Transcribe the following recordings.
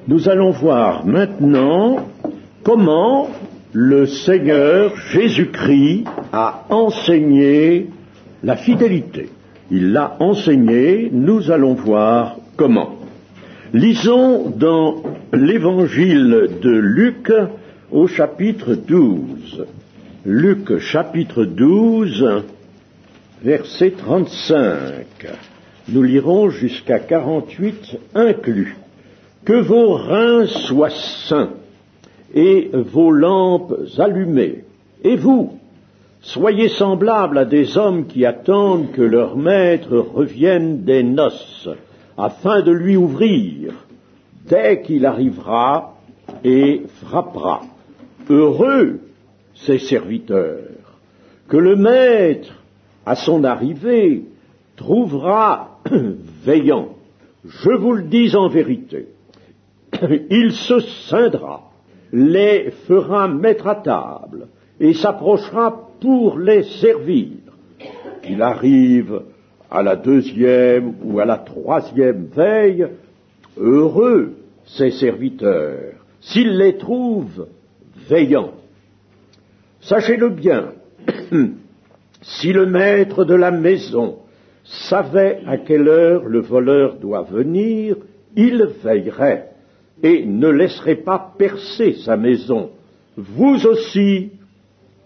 Nous allons voir maintenant comment le Seigneur Jésus-Christ a enseigné la fidélité. Il l'a enseigné, nous allons voir comment. Lisons dans l'évangile de Luc au chapitre 12. Luc chapitre 12, verset 35. Nous lirons jusqu'à 48 inclus. Que vos reins soient sains et vos lampes allumées. Et vous, soyez semblables à des hommes qui attendent que leur maître revienne des noces, afin de lui ouvrir dès qu'il arrivera et frappera. Heureux ces serviteurs, que le maître, à son arrivée, trouvera veillant. Je vous le dis en vérité, il se scindra, les fera mettre à table et s'approchera pour les servir. Qu'il arrive à la deuxième ou à la troisième veille, heureux ses serviteurs, s'il les trouve veillants. Sachez-le bien, si le maître de la maison savait à quelle heure le voleur doit venir, il veillerait et ne laisserait pas percer sa maison. Vous aussi,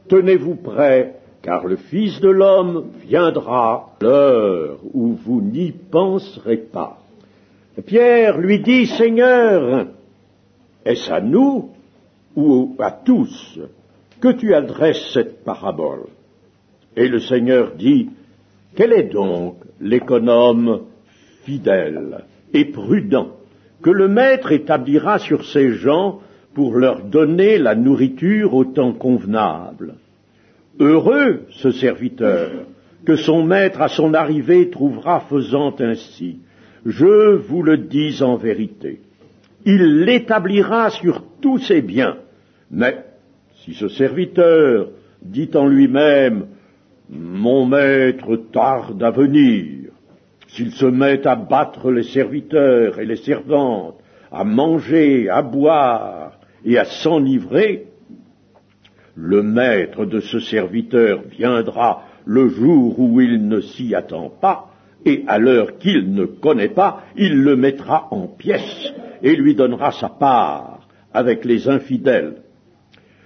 tenez-vous prêts, car le Fils de l'homme viendra à l'heure où vous n'y penserez pas. Pierre lui dit, Seigneur, est-ce à nous ou à tous que tu adresses cette parabole? Et le Seigneur dit, quel est donc l'économe fidèle et prudent que le maître établira sur ses gens pour leur donner la nourriture au temps convenable? Heureux ce serviteur que son maître à son arrivée trouvera faisant ainsi. Je vous le dis en vérité, il l'établira sur tous ses biens. Mais si ce serviteur dit en lui-même, mon maître tarde à venir, s'il se met à battre les serviteurs et les servantes, à manger, à boire et à s'enivrer, le maître de ce serviteur viendra le jour où il ne s'y attend pas, et à l'heure qu'il ne connaît pas, il le mettra en pièces et lui donnera sa part avec les infidèles.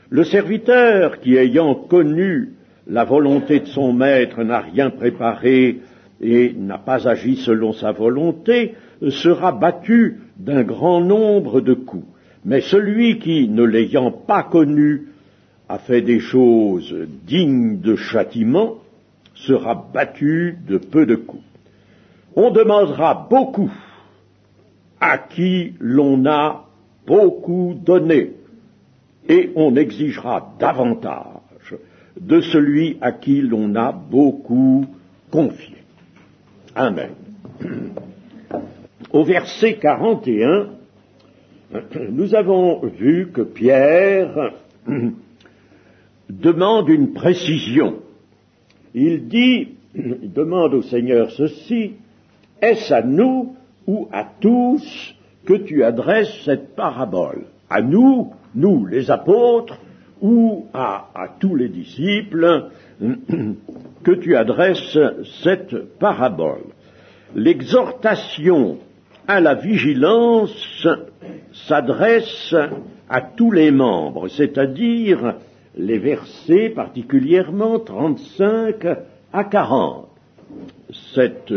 Le serviteur qui, ayant connu la volonté de son maître, n'a rien préparé et n'a pas agi selon sa volonté, sera battu d'un grand nombre de coups. Mais celui qui, ne l'ayant pas connu, a fait des choses dignes de châtiment, sera battu de peu de coups. On demandera beaucoup à qui l'on a beaucoup donné, et on exigera davantage de celui à qui l'on a beaucoup confié. Amen. Au verset 41, nous avons vu que Pierre demande une précision. Il demande au Seigneur ceci, est-ce à nous ou à tous que tu adresses cette parabole? À nous, nous les apôtres, ou à tous les disciples que tu adresses cette parabole? L'exhortation à la vigilance s'adresse à tous les membres, c'est-à-dire les versets particulièrement 35 à 40. Cette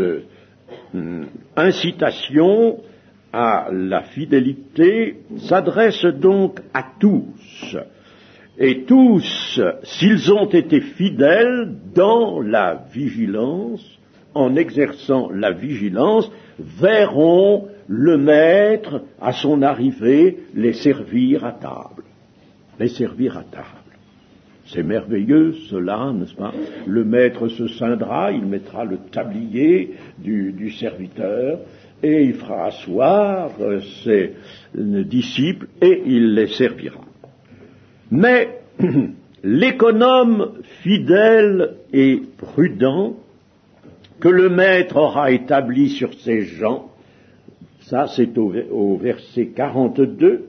incitation à la fidélité s'adresse donc à tous. Et tous, s'ils ont été fidèles dans la vigilance, en exerçant la vigilance, verront le maître, à son arrivée, les servir à table. Les servir à table. C'est merveilleux, cela, n'est-ce pas? Le maître se scindra, il mettra le tablier du serviteur, et il fera asseoir ses disciples, et il les servira. Mais l'économe fidèle et prudent que le maître aura établi sur ses gens, ça c'est au verset 42,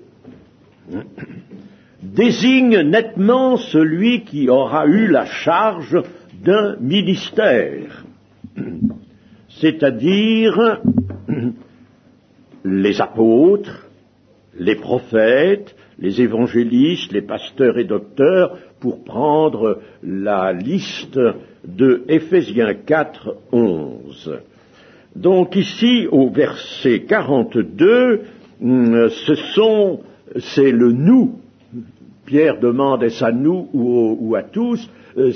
désigne nettement celui qui aura eu la charge d'un ministère, c'est-à-dire les apôtres, les prophètes, les évangélistes, les pasteurs et docteurs, pour prendre la liste de Éphésiens 4, 11. Donc ici, au verset 42, c'est le nous. Pierre demande, est-ce à nous ou à tous?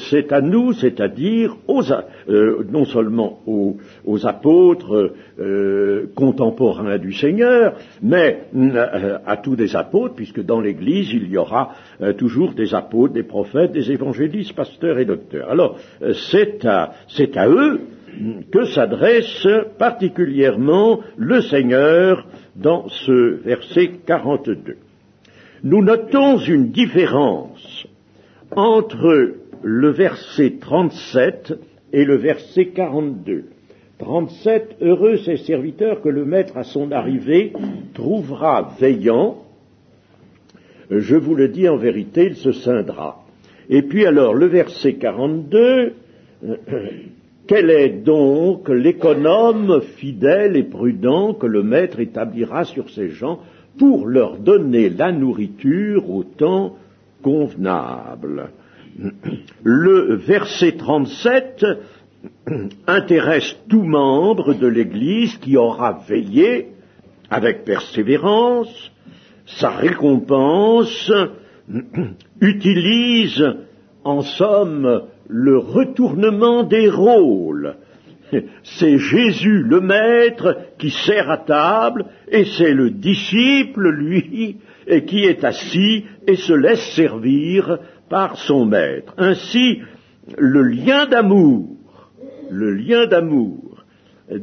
C'est à nous, c'est-à-dire non seulement aux apôtres contemporains du Seigneur, mais à tous des apôtres, puisque dans l'Église il y aura toujours des apôtres, des prophètes, des évangélistes, pasteurs et docteurs. Alors c'est à eux que s'adresse particulièrement le Seigneur dans ce verset 42. Nous notons une différence entre le verset 37 et le verset 42. 37, heureux ces serviteurs que le maître à son arrivée trouvera veillant. Je vous le dis en vérité, il se scindra. Et puis alors, le verset 42, quel est donc l'économe fidèle et prudent que le maître établira sur ses gens pour leur donner la nourriture au temps convenable? Le verset 37 intéresse tout membre de l'Église qui aura veillé avec persévérance. Sa récompense utilise en somme le retournement des rôles. C'est Jésus le maître qui sert à table et c'est le disciple, lui, qui est assis et se laisse servir par son maître. Ainsi, le lien d'amour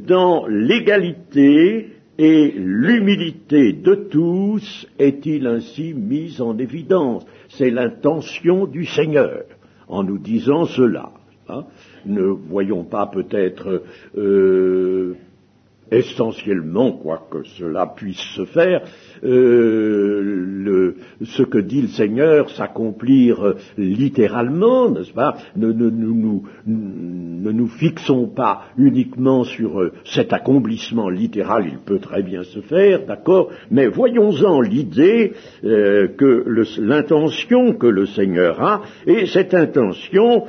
dans l'égalité et l'humilité de tous est-il ainsi mis en évidence. C'est l'intention du Seigneur en nous disant cela. Ne voyons pas peut-être essentiellement, quoique cela puisse se faire, ce que dit le Seigneur s'accomplir littéralement, n'est-ce pas? Ne nous fixons pas uniquement sur cet accomplissement littéral, il peut très bien se faire, d'accord, mais voyons-en l'idée l'intention que le Seigneur a, et cette intention,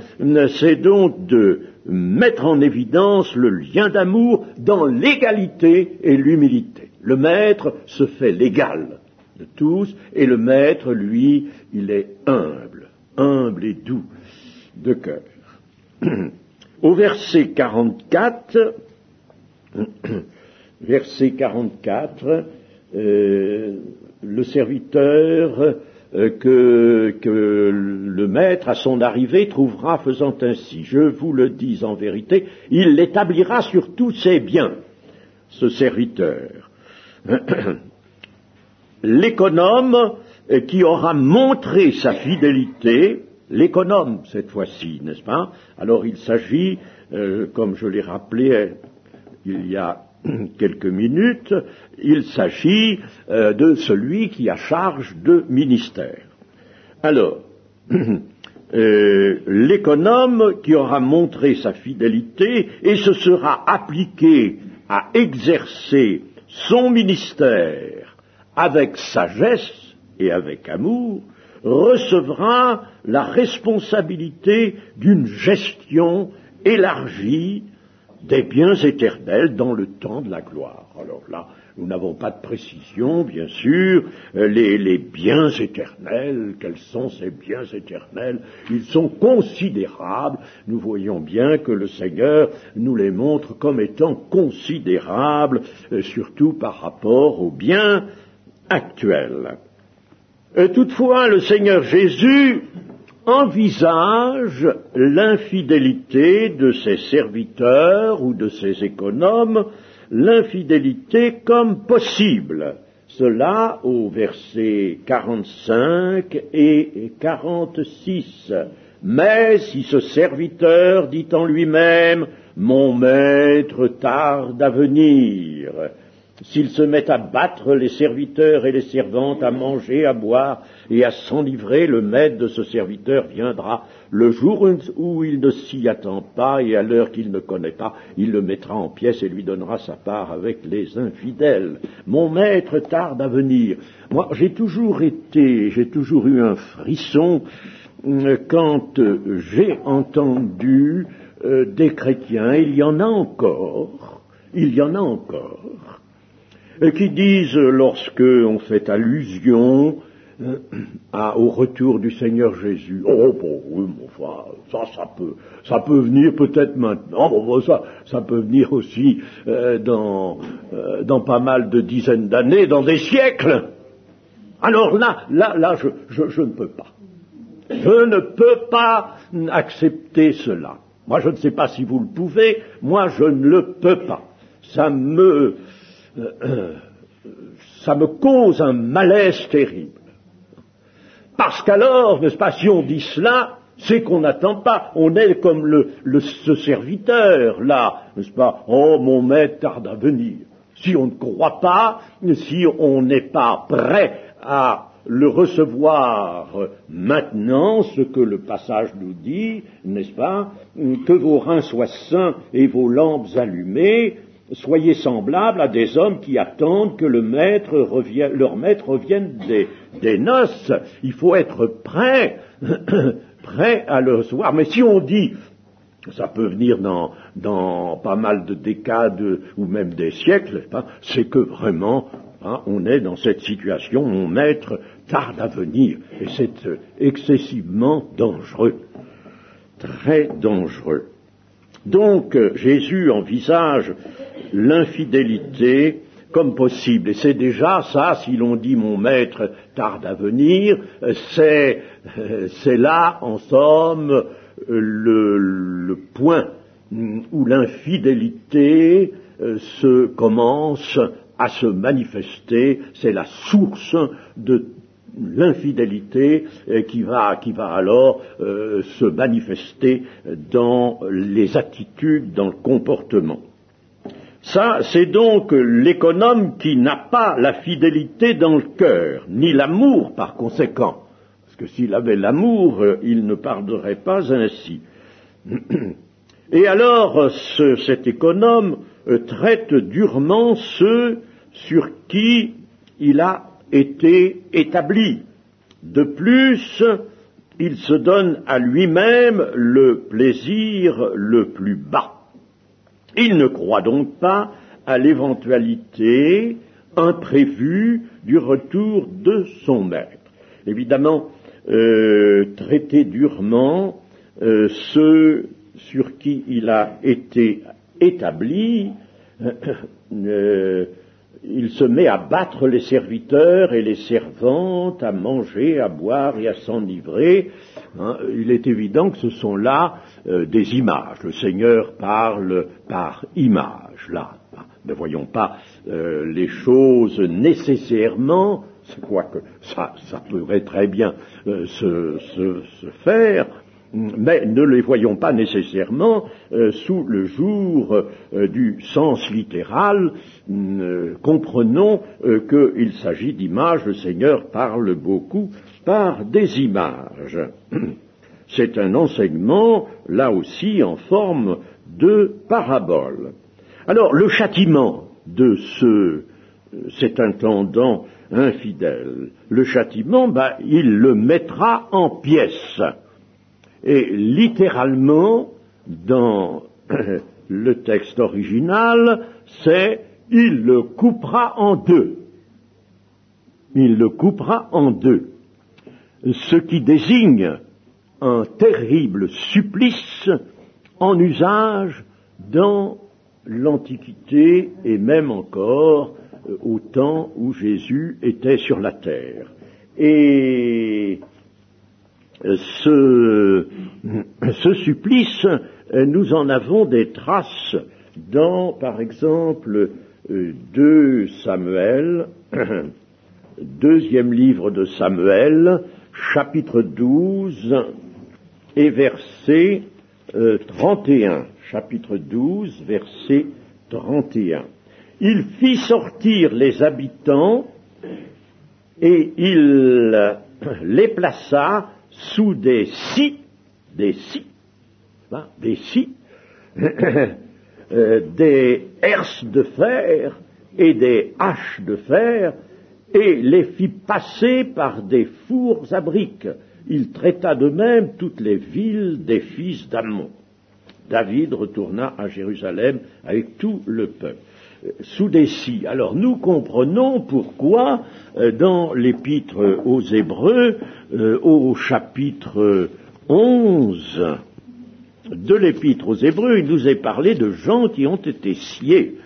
c'est donc de mettre en évidence le lien d'amour dans l'égalité et l'humilité. Le maître se fait l'égal de tous, et le maître, lui, il est humble et doux de cœur. Au verset 44, le serviteur que le maître à son arrivée trouvera faisant ainsi. Je vous le dis en vérité, il l'établira sur tous ses biens, ce serviteur. L'économe qui aura montré sa fidélité, l'économe cette fois-ci, n'est-ce pas? Alors il s'agit, comme je l'ai rappelé il y a quelques minutes, il s'agit de celui qui a charge de ministère. Alors, l'économe qui aura montré sa fidélité et se sera appliqué à exercer son ministère avec sagesse et avec amour, recevra la responsabilité d'une gestion élargie des biens éternels dans le temps de la gloire. Alors là, nous n'avons pas de précision, bien sûr, les biens éternels, quels sont ces biens éternels? Ils sont considérables, nous voyons bien que le Seigneur nous les montre comme étant considérables, surtout par rapport aux biens actuels. Toutefois, le Seigneur Jésus envisage l'infidélité de ses serviteurs ou de ses économes, l'infidélité comme possible. Cela au verset 45 et 46. Mais si ce serviteur dit en lui-même « Mon maître tarde à venir », s'il se met à battre les serviteurs et les servantes, à manger, à boire et à s'enivrer, le maître de ce serviteur viendra le jour où il ne s'y attend pas et à l'heure qu'il ne connaît pas, il le mettra en pièces et lui donnera sa part avec les infidèles. Mon maître tarde à venir. Moi, j'ai toujours eu un frisson quand j'ai entendu des chrétiens, il y en a encore, qui disent, lorsque on fait allusion au retour du Seigneur Jésus, oh bon, oui, enfin, ça peut venir peut-être maintenant, bon, ça peut venir aussi dans pas mal de dizaines d'années, dans des siècles. Alors là, je ne peux pas. Je ne peux pas accepter cela. Moi, je ne sais pas si vous le pouvez, moi, je ne le peux pas. Ça me cause un malaise terrible. Parce qu'alors, n'est-ce pas, si on dit cela, c'est qu'on n'attend pas. On est comme ce serviteur, là, n'est-ce pas, oh, mon maître tarde à venir. Si on ne croit pas, si on n'est pas prêt à le recevoir maintenant, ce que le passage nous dit, n'est-ce pas, que vos reins soient sains et vos lampes allumées, soyez semblables à des hommes qui attendent que leur maître revienne des noces. Il faut être prêt, prêt à le recevoir. Mais si on dit, ça peut venir dans pas mal de décades ou même des siècles, c'est que vraiment, on est dans cette situation, mon maître tarde à venir, et c'est excessivement dangereux, très dangereux. Donc Jésus envisage l'infidélité comme possible, et c'est déjà ça, si l'on dit mon maître tarde à venir, c'est là, en somme, le point où l'infidélité commence à se manifester, c'est la source de l'infidélité qui va alors se manifester dans les attitudes, dans le comportement. Ça, c'est donc l'économe qui n'a pas la fidélité dans le cœur, ni l'amour par conséquent, parce que s'il avait l'amour, il ne parlerait pas ainsi. Et alors, cet économe traite durement ceux sur qui il a été établi. De plus, il se donne à lui-même le plaisir le plus bas. Il ne croit donc pas à l'éventualité imprévue du retour de son maître. Évidemment, traiter durement ceux sur qui il a été établi, il se met à battre les serviteurs et les servantes, à manger, à boire et à s'enivrer. Il est évident que ce sont là des images. Le Seigneur parle par images, là. Ne voyons pas les choses nécessairement, quoique ça pourrait très bien se faire, mais ne les voyons pas nécessairement sous le jour du sens littéral. Comprenons qu'il s'agit d'images. Le Seigneur parle beaucoup par des images. C'est un enseignement, là aussi, en forme de parabole. Alors, le châtiment de cet intendant infidèle, le châtiment, il le mettra en pièces. Et littéralement, dans le texte original, c'est « il le coupera en deux ». Il le coupera en deux. Ce qui désigne un terrible supplice en usage dans l'Antiquité et même encore au temps où Jésus était sur la terre. Et ce supplice, nous en avons des traces dans, par exemple, 2 Samuel, deuxième livre de Samuel, chapitre 12 et verset 31. Chapitre 12, verset 31. il fit sortir les habitants et il les plaça sous des scies, des herses de fer et des haches de fer, et les fit passer par des fours à briques. Il traita de même toutes les villes des fils d'Ammon. David retourna à Jérusalem avec tout le peuple, sous des scies. Alors nous comprenons pourquoi dans l'épître aux Hébreux, au chapitre 11 de l'épître aux Hébreux, il nous est parlé de gens qui ont été sciés.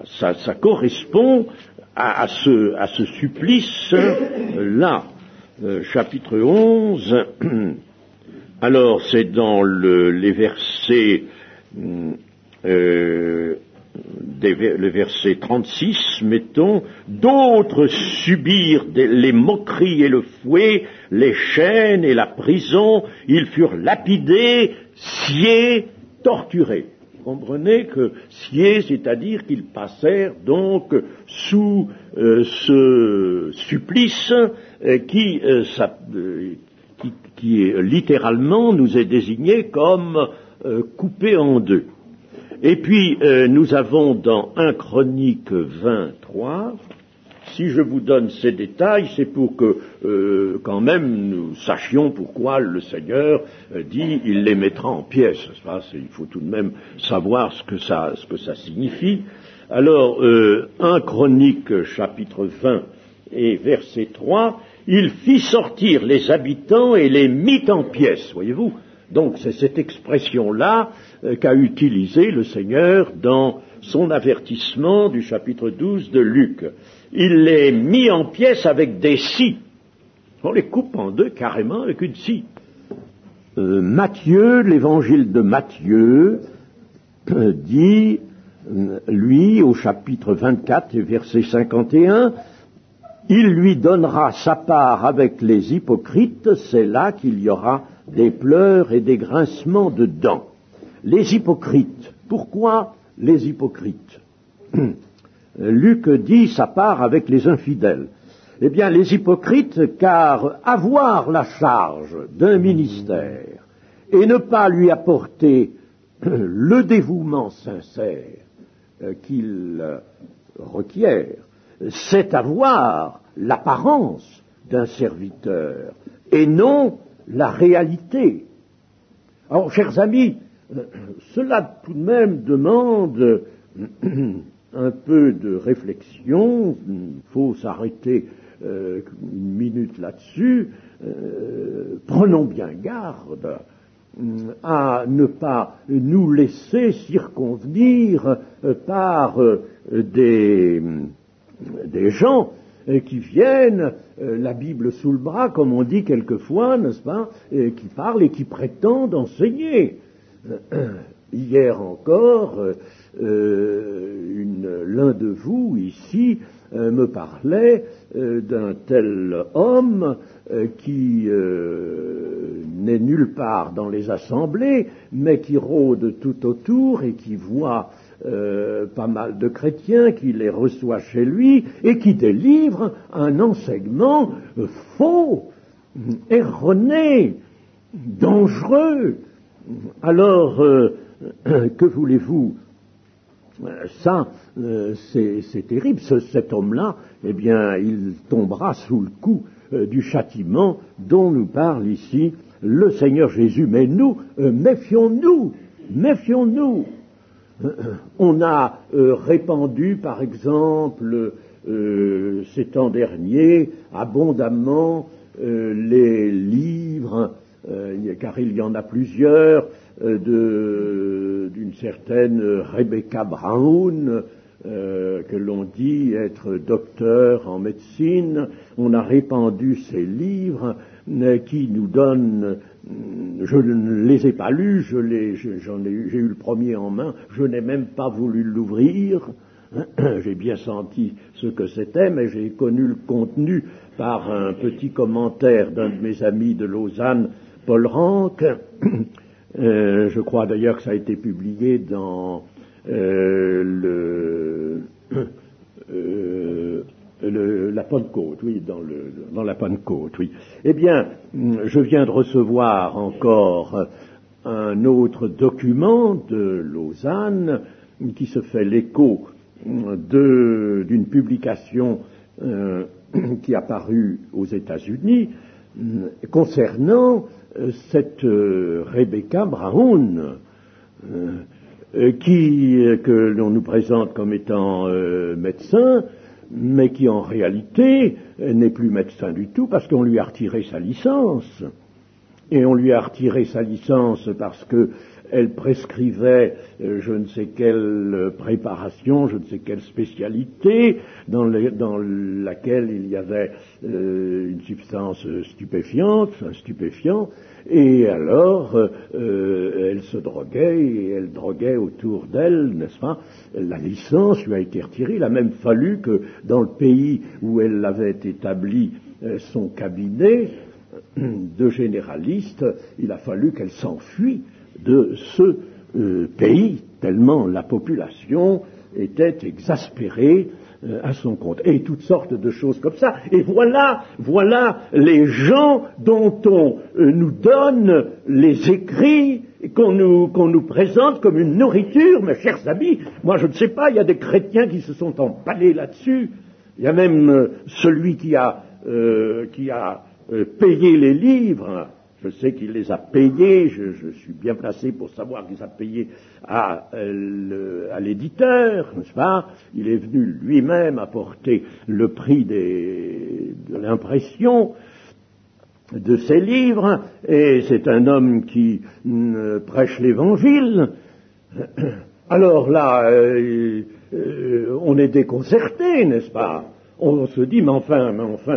Ça correspond à ce supplice-là. Chapitre 11, alors c'est dans les versets, le verset 36, mettons, d'autres subirent les moqueries et le fouet, les chaînes et la prison, ils furent lapidés, sciés, torturés. Vous comprenez que sciés, c'est-à-dire qu'ils passèrent donc sous ce supplice qui littéralement nous est désigné comme coupé en deux. Et puis nous avons dans 1 Chronique 23, si je vous donne ces détails, c'est pour que quand même nous sachions pourquoi le Seigneur dit il les mettra en pièces. Il faut tout de même savoir ce que ça signifie. Alors 1 Chronique chapitre 20 et verset 3, il fit sortir les habitants et les mit en pièces, voyez-vous. Donc c'est cette expression-là qu'a utilisée le Seigneur dans son avertissement du chapitre 12 de Luc. Il les mit en pièces avec des scies. On les coupe en deux carrément avec une scie. Matthieu, l'évangile de Matthieu, dit, lui, au chapitre 24 et verset 51, il lui donnera sa part avec les hypocrites, c'est là qu'il y aura des pleurs et des grincements de dents. Les hypocrites. Pourquoi les hypocrites? Luc dit sa part avec les infidèles. Eh bien, les hypocrites, car avoir la charge d'un ministère et ne pas lui apporter le dévouement sincère qu'il requiert, c'est avoir l'apparence d'un serviteur et non la réalité. Alors, chers amis, cela tout de même demande un peu de réflexion. Il faut s'arrêter une minute là-dessus. Prenons bien garde à ne pas nous laisser circonvenir par des gens qui viennent, la Bible sous le bras, comme on dit quelquefois, n'est-ce pas, qui parlent et qui prétendent enseigner. Hier encore, l'un de vous ici me parlait d'un tel homme qui n'est nulle part dans les assemblées, mais qui rôde tout autour et qui voit pas mal de chrétiens, qui les reçoit chez lui et qui délivre un enseignement faux, erroné, dangereux. Alors, que voulez-vous? Ça, c'est terrible. Cet homme-là, eh bien, il tombera sous le coup du châtiment dont nous parle ici le Seigneur Jésus. Mais nous, méfions-nous. On a répandu, par exemple, ces temps derniers, abondamment les livres, car il y en a plusieurs, d'une certaine Rebecca Brown, que l'on dit être docteur en médecine. On a répandu ces livres qui nous donnent, je ne les ai pas lus, j'ai eu le premier en main, je n'ai même pas voulu l'ouvrir, j'ai bien senti ce que c'était, mais j'ai connu le contenu par un petit commentaire d'un de mes amis de Lausanne, Paul Rank. Je crois d'ailleurs que ça a été publié dans la Pentecôte, oui, dans la Pentecôte, oui. Eh bien, je viens de recevoir encore un autre document de Lausanne qui se fait l'écho d'une publication qui a paru aux États-Unis concernant cette Rebecca Brown que l'on nous présente comme étant médecin, mais qui en réalité n'est plus médecin du tout parce qu'on lui a retiré sa licence. Et on lui a retiré sa licence parce que elle prescrivait je ne sais quelle préparation, je ne sais quelle spécialité dans laquelle il y avait une substance stupéfiante, un stupéfiant, et alors elle se droguait et elle droguait autour d'elle, n'est-ce pas? La licence lui a été retirée. Il a même fallu que dans le pays où elle avait établi son cabinet de généraliste, il a fallu qu'elle s'enfuit de ce pays, tellement la population était exaspérée à son compte. Et toutes sortes de choses comme ça. Et voilà les gens dont on nous donne les écrits, qu'on nous présente comme une nourriture, mes chers amis. Moi, je ne sais pas, il y a des chrétiens qui se sont emballés là-dessus. Il y a même celui qui a payé les livres. Je sais qu'il les a payés, je suis bien placé pour savoir qu'il les a payés à l'éditeur, n'est-ce pas? Il est venu lui-même apporter le prix de l'impression de ces livres, et c'est un homme qui prêche l'Évangile. Alors là, on est déconcerté, n'est-ce pas? On se dit, mais enfin,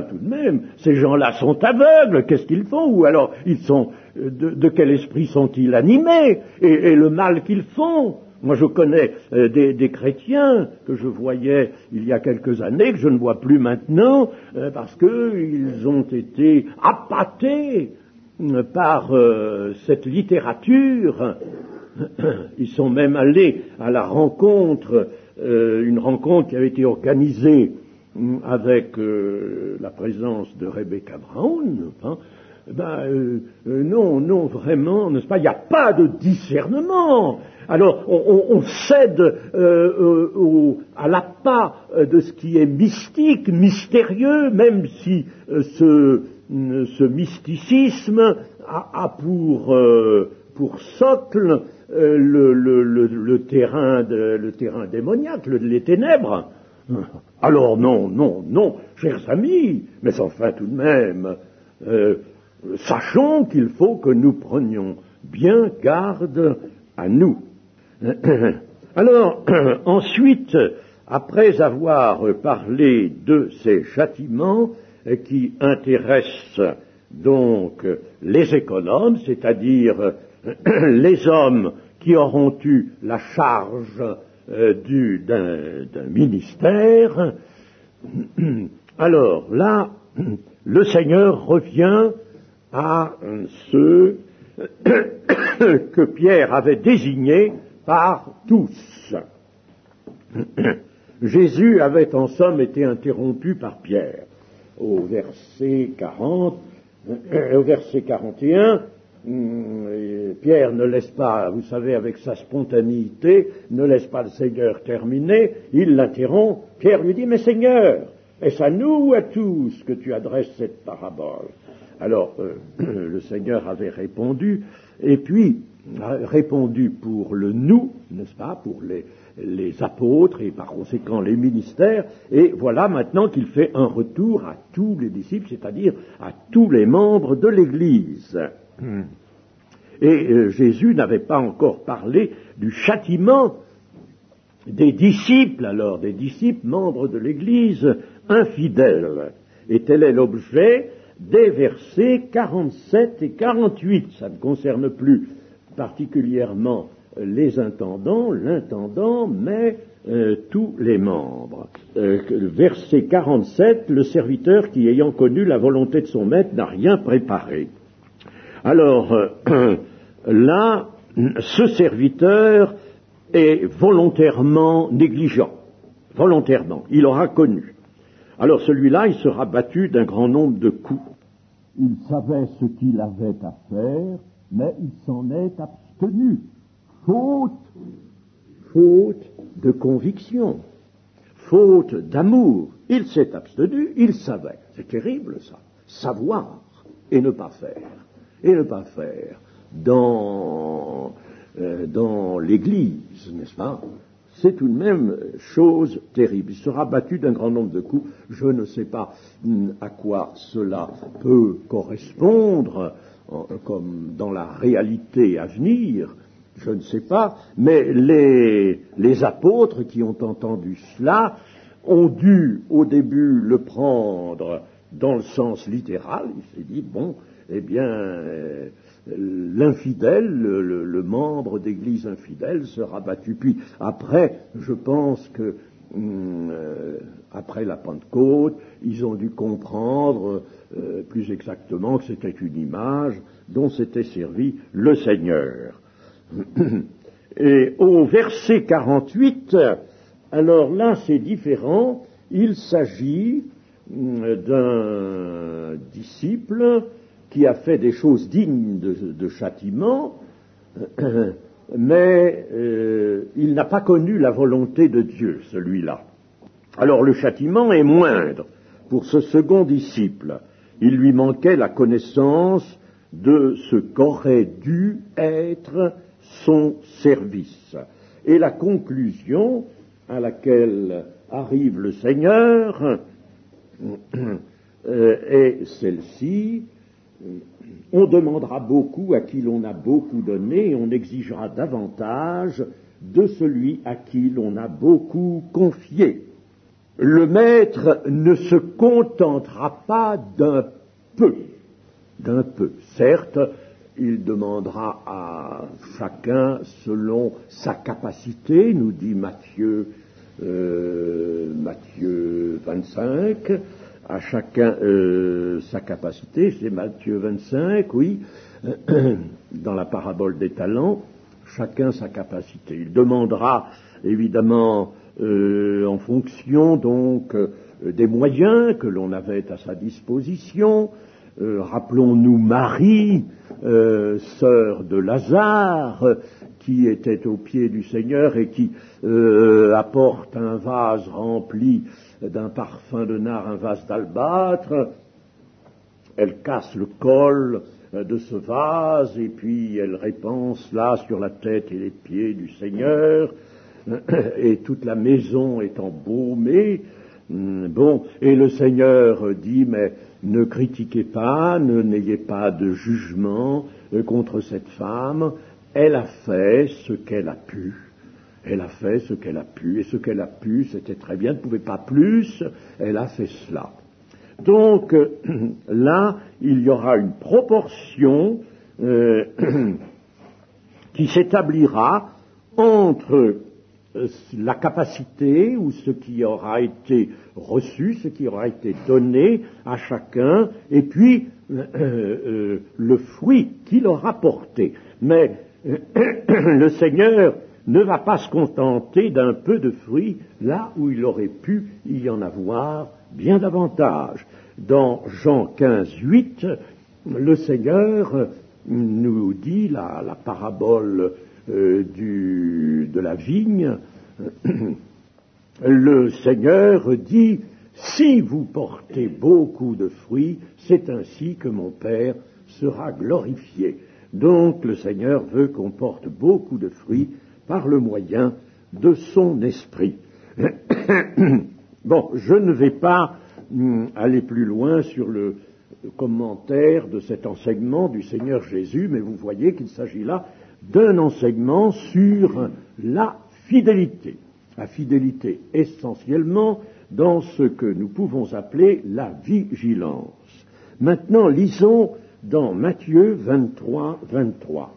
tout de même, ces gens-là sont aveugles, qu'est-ce qu'ils font? Ou alors, ils sont, de quel esprit sont-ils animés? Et le mal qu'ils font? Moi, je connais des chrétiens que je voyais il y a quelques années, que je ne vois plus maintenant, parce qu'ils ont été appâtés par cette littérature. Ils sont même allés à la rencontre, une rencontre qui avait été organisée avec la présence de Rebecca Brown, hein, non, vraiment, n'est-ce pas? Il n'y a pas de discernement. Alors, on cède à l'appât de ce qui est mystique, mystérieux, même si ce mysticisme a pour socle le terrain démoniaque, les ténèbres. Alors non, chers amis, mais enfin tout de même, sachons qu'il faut que nous prenions bien garde à nous. Alors, ensuite, après avoir parlé de ces châtiments qui intéressent donc les économes, c'est-à-dire les hommes qui auront eu la charge d'un ministère, alors là, le Seigneur revient à ceux que Pierre avait désignés par tous. Jésus avait en somme été interrompu par Pierre. Au verset 40, au verset 41, Pierre ne laisse pas, vous savez, avec sa spontanéité, ne laisse pas le Seigneur terminer, il l'interrompt. Pierre lui dit, mais Seigneur, est-ce à nous ou à tous que tu adresses cette parabole? Alors, le Seigneur avait répondu, et puis, répondu pour le nous, n'est-ce pas, pour les apôtres, et par conséquent les ministères, et voilà maintenant qu'il fait un retour à tous les disciples, c'est-à-dire à tous les membres de l'Église. Et Jésus n'avait pas encore parlé du châtiment des disciples, alors des disciples membres de l'Église infidèles. Et tel est l'objet des versets 47 et 48. Ça ne concerne plus particulièrement les intendants, l'intendant, mais tous les membres. Verset 47, le serviteur qui, ayant connu la volonté de son maître, n'a rien préparé. Alors, là, ce serviteur est volontairement négligent. volontairement, il aura connu. Alors celui-là, il sera battu d'un grand nombre de coups. Il savait ce qu'il avait à faire, mais il s'en est abstenu, faute de conviction, faute d'amour. Il s'est abstenu, il savait. C'est terrible ça. Savoir et ne pas faire. Et ne pas faire dans l'Église, n'est-ce pas? C'est tout de même chose terrible. Il sera battu d'un grand nombre de coups. Je ne sais pas à quoi cela peut correspondre, comme dans la réalité à venir, je ne sais pas, mais les apôtres qui ont entendu cela ont dû au début le prendre dans le sens littéral. Il s'est dit, bon, eh bien, l'infidèle, le membre d'église infidèle sera battu. Puis après, je pense que après la Pentecôte, ils ont dû comprendre plus exactement que c'était une image dont s'était servi le Seigneur. Et au verset 48, alors là c'est différent, il s'agit d'un disciple qui a fait des choses dignes de châtiment, mais il n'a pas connu la volonté de Dieu, celui-là. Alors le châtiment est moindre pour ce second disciple. Il lui manquait la connaissance de ce qu'aurait dû être son service. Et la conclusion à laquelle arrive le Seigneur est celle-ci. On demandera beaucoup à qui l'on a beaucoup donné et on exigera davantage de celui à qui l'on a beaucoup confié. Le maître ne se contentera pas d'un peu. Certes, il demandera à chacun selon sa capacité, nous dit Matthieu 25, à chacun sa capacité, c'est Matthieu 25, oui, dans la parabole des talents, chacun sa capacité. Il demandera évidemment en fonction donc des moyens que l'on avait à sa disposition. Rappelons-nous Marie, sœur de Lazare, qui était aux pieds du Seigneur et qui apporte un vase rempli d'un parfum de nard, un vase d'albâtre. Elle casse le col de ce vase et puis elle répand cela sur la tête et les pieds du Seigneur, et toute la maison est embaumée. Bon, et le Seigneur dit, mais ne critiquez pas, n'ayez pas de jugement contre cette femme, elle a fait ce qu'elle a pu. Elle a fait ce qu'elle a pu, et ce qu'elle a pu, c'était très bien, elle ne pouvait pas plus, elle a fait cela. Donc, là, il y aura une proportion qui s'établira entre la capacité ou ce qui aura été reçu, ce qui aura été donné à chacun, et puis le fruit qu'il aura porté. Mais le Seigneur ne va pas se contenter d'un peu de fruits là où il aurait pu y en avoir bien davantage. Dans Jean 15, 8, le Seigneur nous dit la parabole de la vigne. Le Seigneur dit, si vous portez beaucoup de fruits, c'est ainsi que mon Père sera glorifié. Donc le Seigneur veut qu'on porte beaucoup de fruits par le moyen de son esprit. Bon, je ne vais pas aller plus loin sur le commentaire de cet enseignement du Seigneur Jésus, mais vous voyez qu'il s'agit là d'un enseignement sur la fidélité essentiellement dans ce que nous pouvons appeler la vigilance. Maintenant, lisons dans Matthieu 23, 23.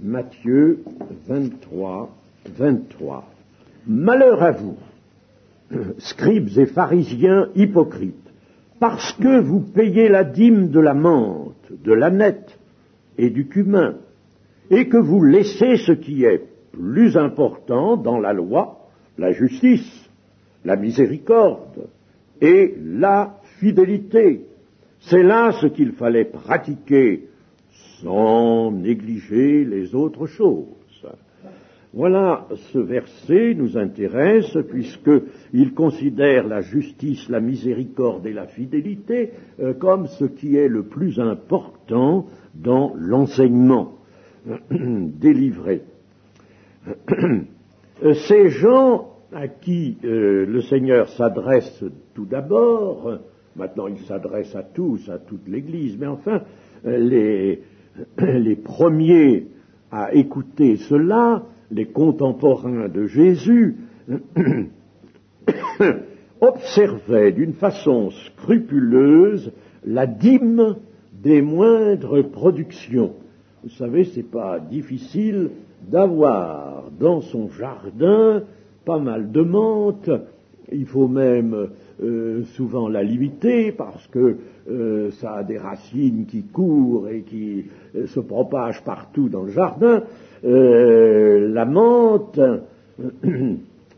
Matthieu 23, 23. Malheur à vous, scribes et pharisiens hypocrites, parce que vous payez la dîme de la menthe, de l'ânette et du cumin, et que vous laissez ce qui est plus important dans la loi, la justice, la miséricorde et la fidélité. C'est là ce qu'il fallait pratiquer sans négliger les autres choses. Voilà, ce verset nous intéresse puisqu'il considère la justice, la miséricorde et la fidélité comme ce qui est le plus important dans l'enseignement délivré. Ces gens à qui le Seigneur s'adresse tout d'abord, maintenant il s'adresse à tous, à toute l'Église, mais enfin les premiers à écouter cela, les contemporains de Jésus, observaient d'une façon scrupuleuse la dîme des moindres productions. Vous savez, c'est pas difficile d'avoir dans son jardin pas mal de menthe. Il faut même souvent la limiter parce que ça a des racines qui courent et qui se propagent partout dans le jardin. La menthe,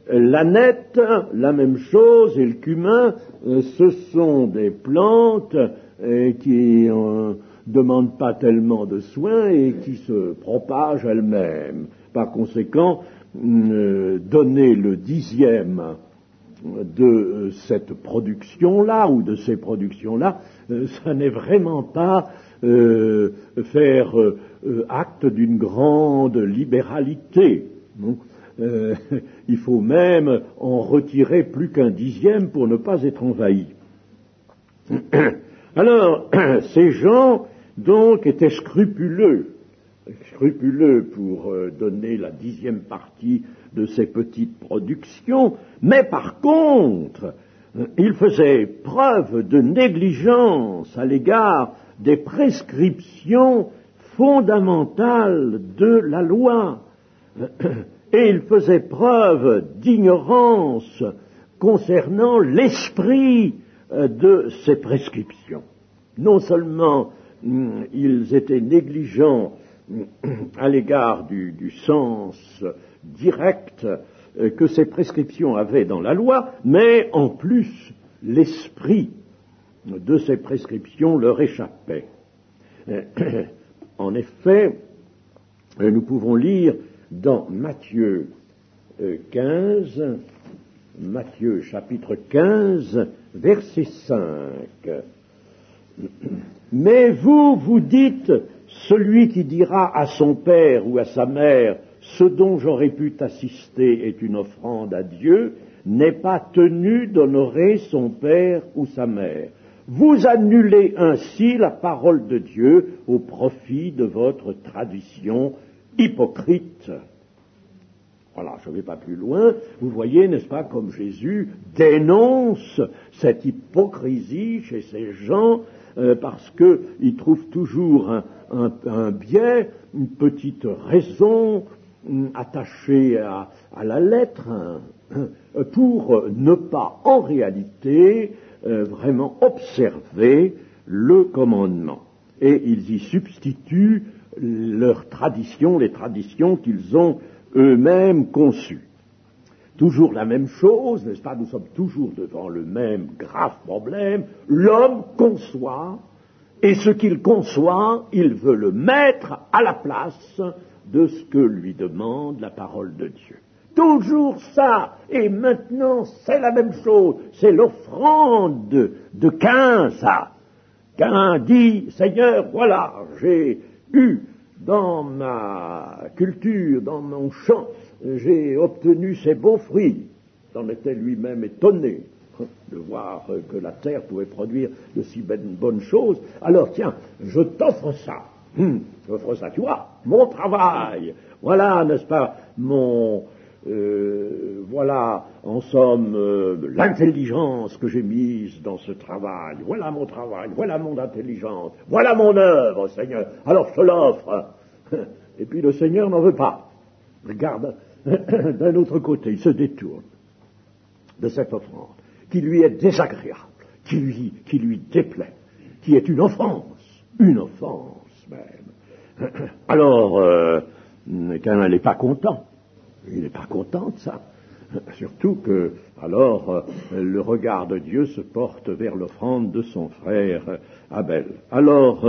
l'aneth, la même chose, et le cumin, ce sont des plantes qui demandent pas tellement de soins et qui se propagent elles-mêmes. Par conséquent, donner le 10e de cette production-là ou de ces productions-là, ça n'est vraiment pas faire acte d'une grande libéralité. Il faut même en retirer plus qu'un 10e pour ne pas être envahi. Alors, ces gens, donc, étaient scrupuleux pour donner la 10e partie de ces petites productions, mais par contre, ils faisaient preuve de négligence à l'égard des prescriptions fondamentales de la loi, et ils faisaient preuve d'ignorance concernant l'esprit de ces prescriptions. Non seulement ils étaient négligents à l'égard du sens direct que ces prescriptions avaient dans la loi, mais en plus l'esprit de ces prescriptions leur échappait. En effet, nous pouvons lire dans Matthieu 15, Matthieu chapitre 15, verset 5. Mais vous dites, celui qui dira à son père ou à sa mère, ce dont j'aurais pu t'assister est une offrande à Dieu, n'est pas tenu d'honorer son père ou sa mère. Vous annulez ainsi la parole de Dieu au profit de votre tradition hypocrite. Voilà, je ne vais pas plus loin. Vous voyez, n'est-ce pas, comme Jésus dénonce cette hypocrisie chez ces gens, parce qu'ils trouvent toujours un biais, une petite raison attachée à la lettre, pour ne pas en réalité vraiment observer le commandement. Et ils y substituent leurs traditions, les traditions qu'ils ont eux-mêmes conçues. Toujours la même chose, n'est-ce pas? Nous sommes toujours devant le même grave problème. L'homme conçoit, et ce qu'il conçoit, il veut le mettre à la place de ce que lui demande la parole de Dieu. Toujours ça. Et maintenant, c'est la même chose. C'est l'offrande de Caïn, ça. Caïn dit, Seigneur, voilà, j'ai eu dans ma culture, dans mon champ, j'ai obtenu ces beaux fruits. Il en était lui-même étonné de voir que la terre pouvait produire de si bonnes choses. Alors tiens, je t'offre ça. J'offre ça, tu vois, mon travail. Voilà, n'est-ce pas, voilà, en somme, l'intelligence que j'ai mise dans ce travail. Voilà mon travail, voilà mon intelligence, voilà mon œuvre, Seigneur. Alors je te l'offre. Et puis le Seigneur n'en veut pas. Regarde, d'un autre côté, il se détourne de cette offrande, qui lui est désagréable, qui lui déplaît, qui est une offense même. Alors, Caïn n'est pas content. Il n'est pas content de ça. Surtout que, alors, le regard de Dieu se porte vers l'offrande de son frère Abel. Alors,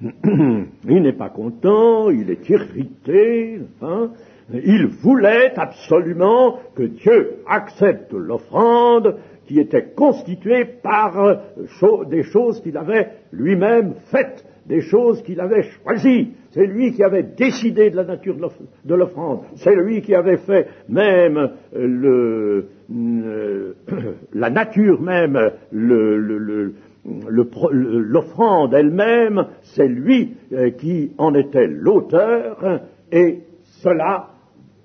il n'est pas content, il est irrité, hein. Il voulait absolument que Dieu accepte l'offrande qui était constituée par des choses qu'il avait lui-même faites, des choses qu'il avait choisies. C'est lui qui avait décidé de la nature de l'offrande. C'est lui qui avait fait même la nature même, l'offrande elle-même. C'est lui qui en était l'auteur, et cela,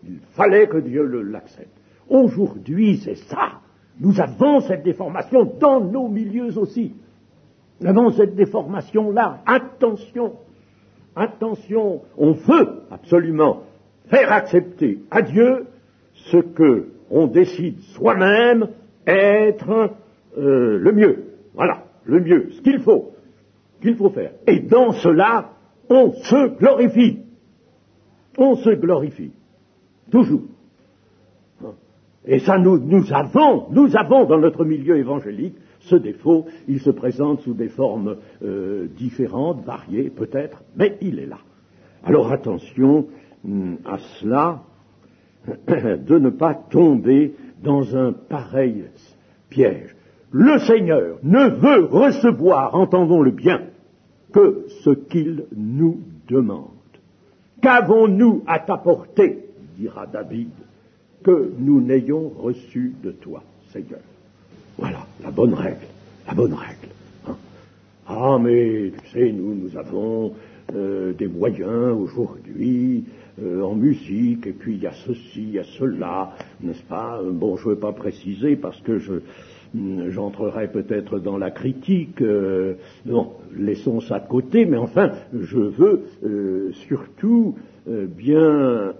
il fallait que Dieu l'accepte. Aujourd'hui, c'est ça. Nous avons cette déformation dans nos milieux aussi. Nous avons cette déformation-là. Attention, attention, on veut absolument faire accepter à Dieu ce que on décide soi-même être le mieux. Voilà, le mieux, ce qu'il faut faire. Et dans cela, on se glorifie. On se glorifie. Toujours. Et ça, nous avons dans notre milieu évangélique ce défaut. Il se présente sous des formes différentes, variées peut-être, mais il est là. Alors attention à cela, de ne pas tomber dans un pareil piège. Le Seigneur ne veut recevoir, entendons-le bien, que ce qu'il nous demande. Qu'avons-nous à t'apporter, dira David, que nous n'ayons reçu de toi, Seigneur? Voilà, la bonne règle. Hein. Ah, mais tu sais, nous avons des moyens aujourd'hui en musique, et puis il y a ceci, il y a cela, n'est-ce pas? Bon, je ne veux pas préciser parce que j'entrerai peut-être dans la critique. Non, laissons ça de côté, mais enfin, je veux surtout bien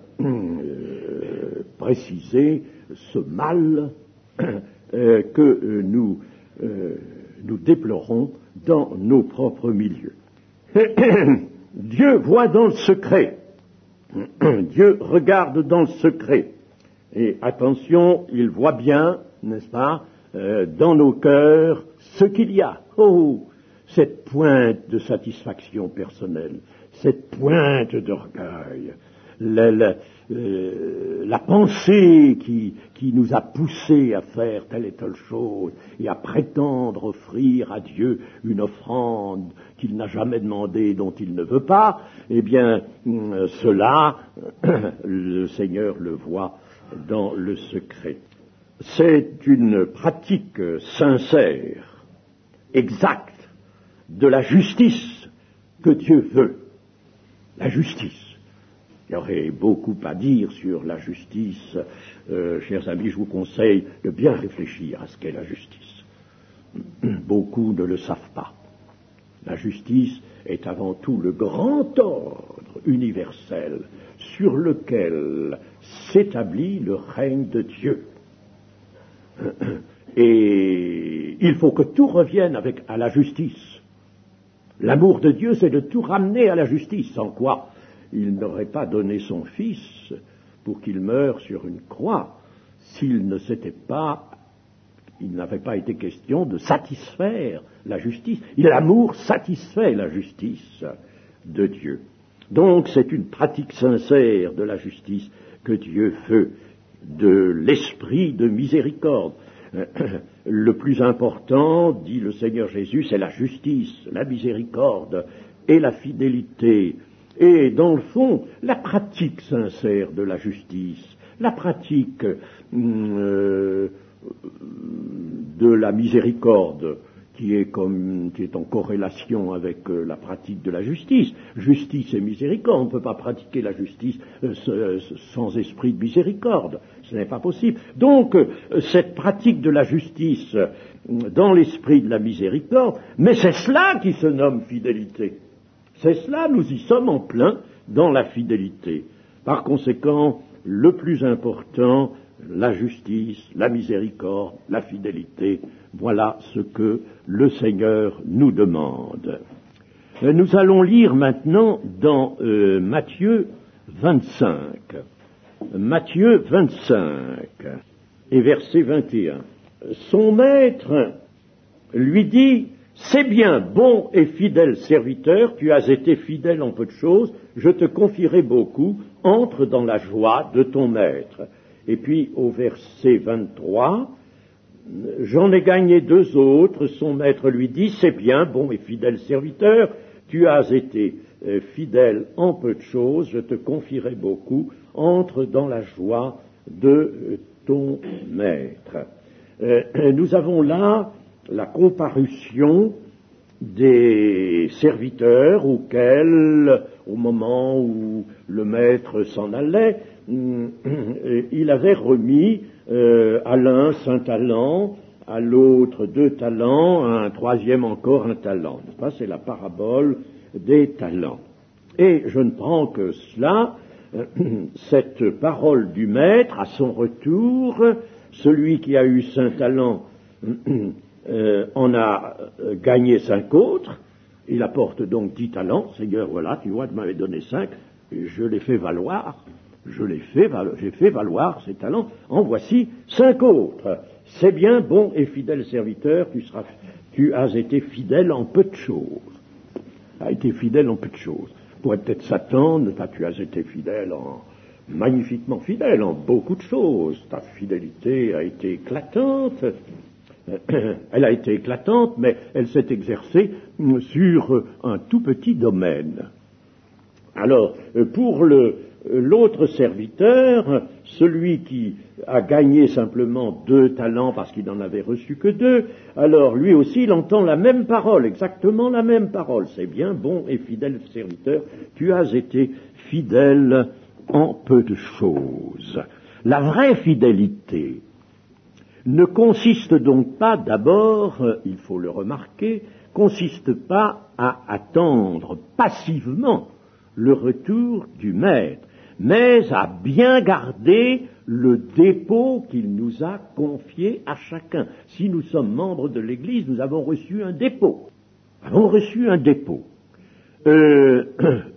préciser ce mal que nous déplorons dans nos propres milieux. Dieu voit dans le secret. Dieu regarde dans le secret. Et attention, il voit bien, n'est-ce pas, dans nos cœurs, ce qu'il y a. Oh, cette pointe de satisfaction personnelle, cette pointe d'orgueil, la pensée qui nous a poussés à faire telle et telle chose et à prétendre offrir à Dieu une offrande qu'il n'a jamais demandée, dont il ne veut pas, eh bien, cela, le Seigneur le voit dans le secret. C'est une pratique sincère, exacte, de la justice que Dieu veut. La justice. Il y aurait beaucoup à dire sur la justice. Chers amis, je vous conseille de bien réfléchir à ce qu'est la justice. Beaucoup ne le savent pas. La justice est avant tout le grand ordre universel sur lequel s'établit le règne de Dieu. Et il faut que tout revienne à la justice. L'amour de Dieu, c'est de tout ramener à la justice, sans quoi il n'aurait pas donné son Fils pour qu'il meure sur une croix s'il n'avait pas été question de satisfaire la justice. L'amour satisfait la justice de Dieu. Donc c'est une pratique sincère de la justice que Dieu veut, de l'esprit de miséricorde. Le plus important, dit le Seigneur Jésus, c'est la justice, la miséricorde et la fidélité. Et dans le fond, la pratique sincère de la justice, la pratique de la miséricorde, qui est en corrélation avec la pratique de la justice. Justice et miséricorde, on ne peut pas pratiquer la justice sans esprit de miséricorde. Ce n'est pas possible. Donc, cette pratique de la justice dans l'esprit de la miséricorde, mais c'est cela qui se nomme fidélité. C'est cela, nous y sommes en plein dans la fidélité. Par conséquent, le plus important, la justice, la miséricorde, la fidélité, voilà ce que le Seigneur nous demande. Nous allons lire maintenant dans Matthieu 25. Matthieu 25. et verset 21. Son maître lui dit, c'est bien, bon et fidèle serviteur, tu as été fidèle en peu de choses, je te confierai beaucoup, entre dans la joie de ton maître. Et puis au verset 23, j'en ai gagné 2 autres, son maître lui dit, c'est bien, bon et fidèle serviteur, tu as été fidèle en peu de choses, je te confierai beaucoup, entre dans la joie de ton maître. Nous avons là la comparution des serviteurs auxquels, au moment où le maître s'en allait, il avait remis à l'un 5 talents, à l'autre 2 talents, à un troisième encore 1 talent. C'est la parabole des talents. Et je ne prends que cela, cette parole du maître, à son retour, celui qui a eu 5 talents en a gagné 5 autres, il apporte donc 10 talents, Seigneur, voilà, tu vois, tu m'avais donné 5, je les fais valoir, j'ai fait valoir ces talents, en voici 5 autres. C'est bien, bon et fidèle serviteur, tu as été fidèle en peu de choses. A été fidèle en peu de choses. Pourrait peut-être s'attendre, tu as été fidèle magnifiquement fidèle en beaucoup de choses. Ta fidélité a été éclatante. Elle a été éclatante, mais elle s'est exercée sur un tout petit domaine. Alors, pour l'autre serviteur, celui qui a gagné simplement 2 talents parce qu'il n'en avait reçu que 2, alors lui aussi il entend la même parole, exactement la même parole. C'est bien, bon et fidèle serviteur, tu as été fidèle en peu de choses. La vraie fidélité ne consiste donc pas d'abord, il faut le remarquer, consiste pas à attendre passivement le retour du maître, mais à bien garder le dépôt qu'il nous a confié à chacun. Si nous sommes membres de l'Église, nous avons reçu un dépôt.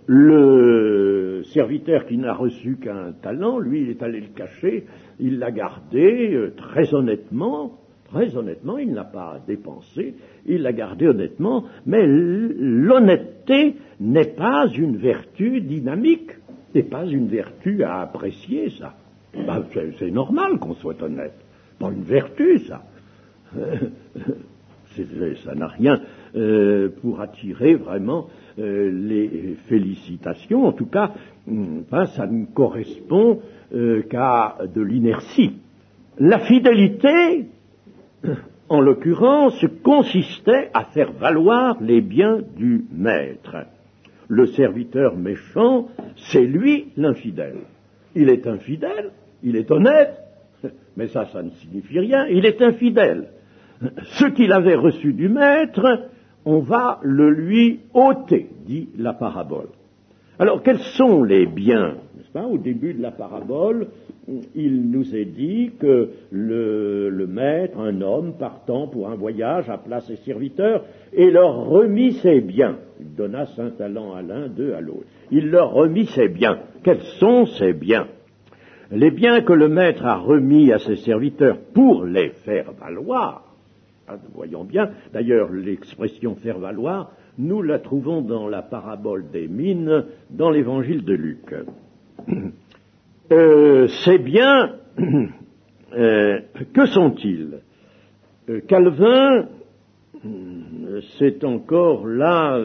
Le serviteur qui n'a reçu qu'un talent, lui, il est allé le cacher, il l'a gardé très honnêtement, il ne l'a pas dépensé, il l'a gardé honnêtement, mais l'honnêteté n'est pas une vertu dynamique, n'est pas une vertu à apprécier, ça. C'est normal qu'on soit honnête, pas une vertu, ça. Ça n'a rien pour attirer vraiment les félicitations. En tout cas, ça ne correspond qu'à de l'inertie. La fidélité, en l'occurrence, consistait à faire valoir les biens du maître. Le serviteur méchant, c'est lui l'infidèle. Il est infidèle, il est honnête, mais ça ne signifie rien, il est infidèle. Ce qu'il avait reçu du maître, on va le lui ôter, dit la parabole. Alors, quels sont les biens, n'est-ce pas? Au début de la parabole, il nous est dit que le maître, un homme partant pour un voyage, appela ses serviteurs et leur remit ses biens. Il donna 5 talents à l'un, 2 à l'autre. Il leur remit ses biens. Quels sont ces biens? Les biens que le maître a remis à ses serviteurs pour les faire valoir. Voyons bien, d'ailleurs, l'expression faire valoir, nous la trouvons dans la parabole des mines, dans l'évangile de Luc. Ces biens, que sont-ils? Calvin, c'est encore là,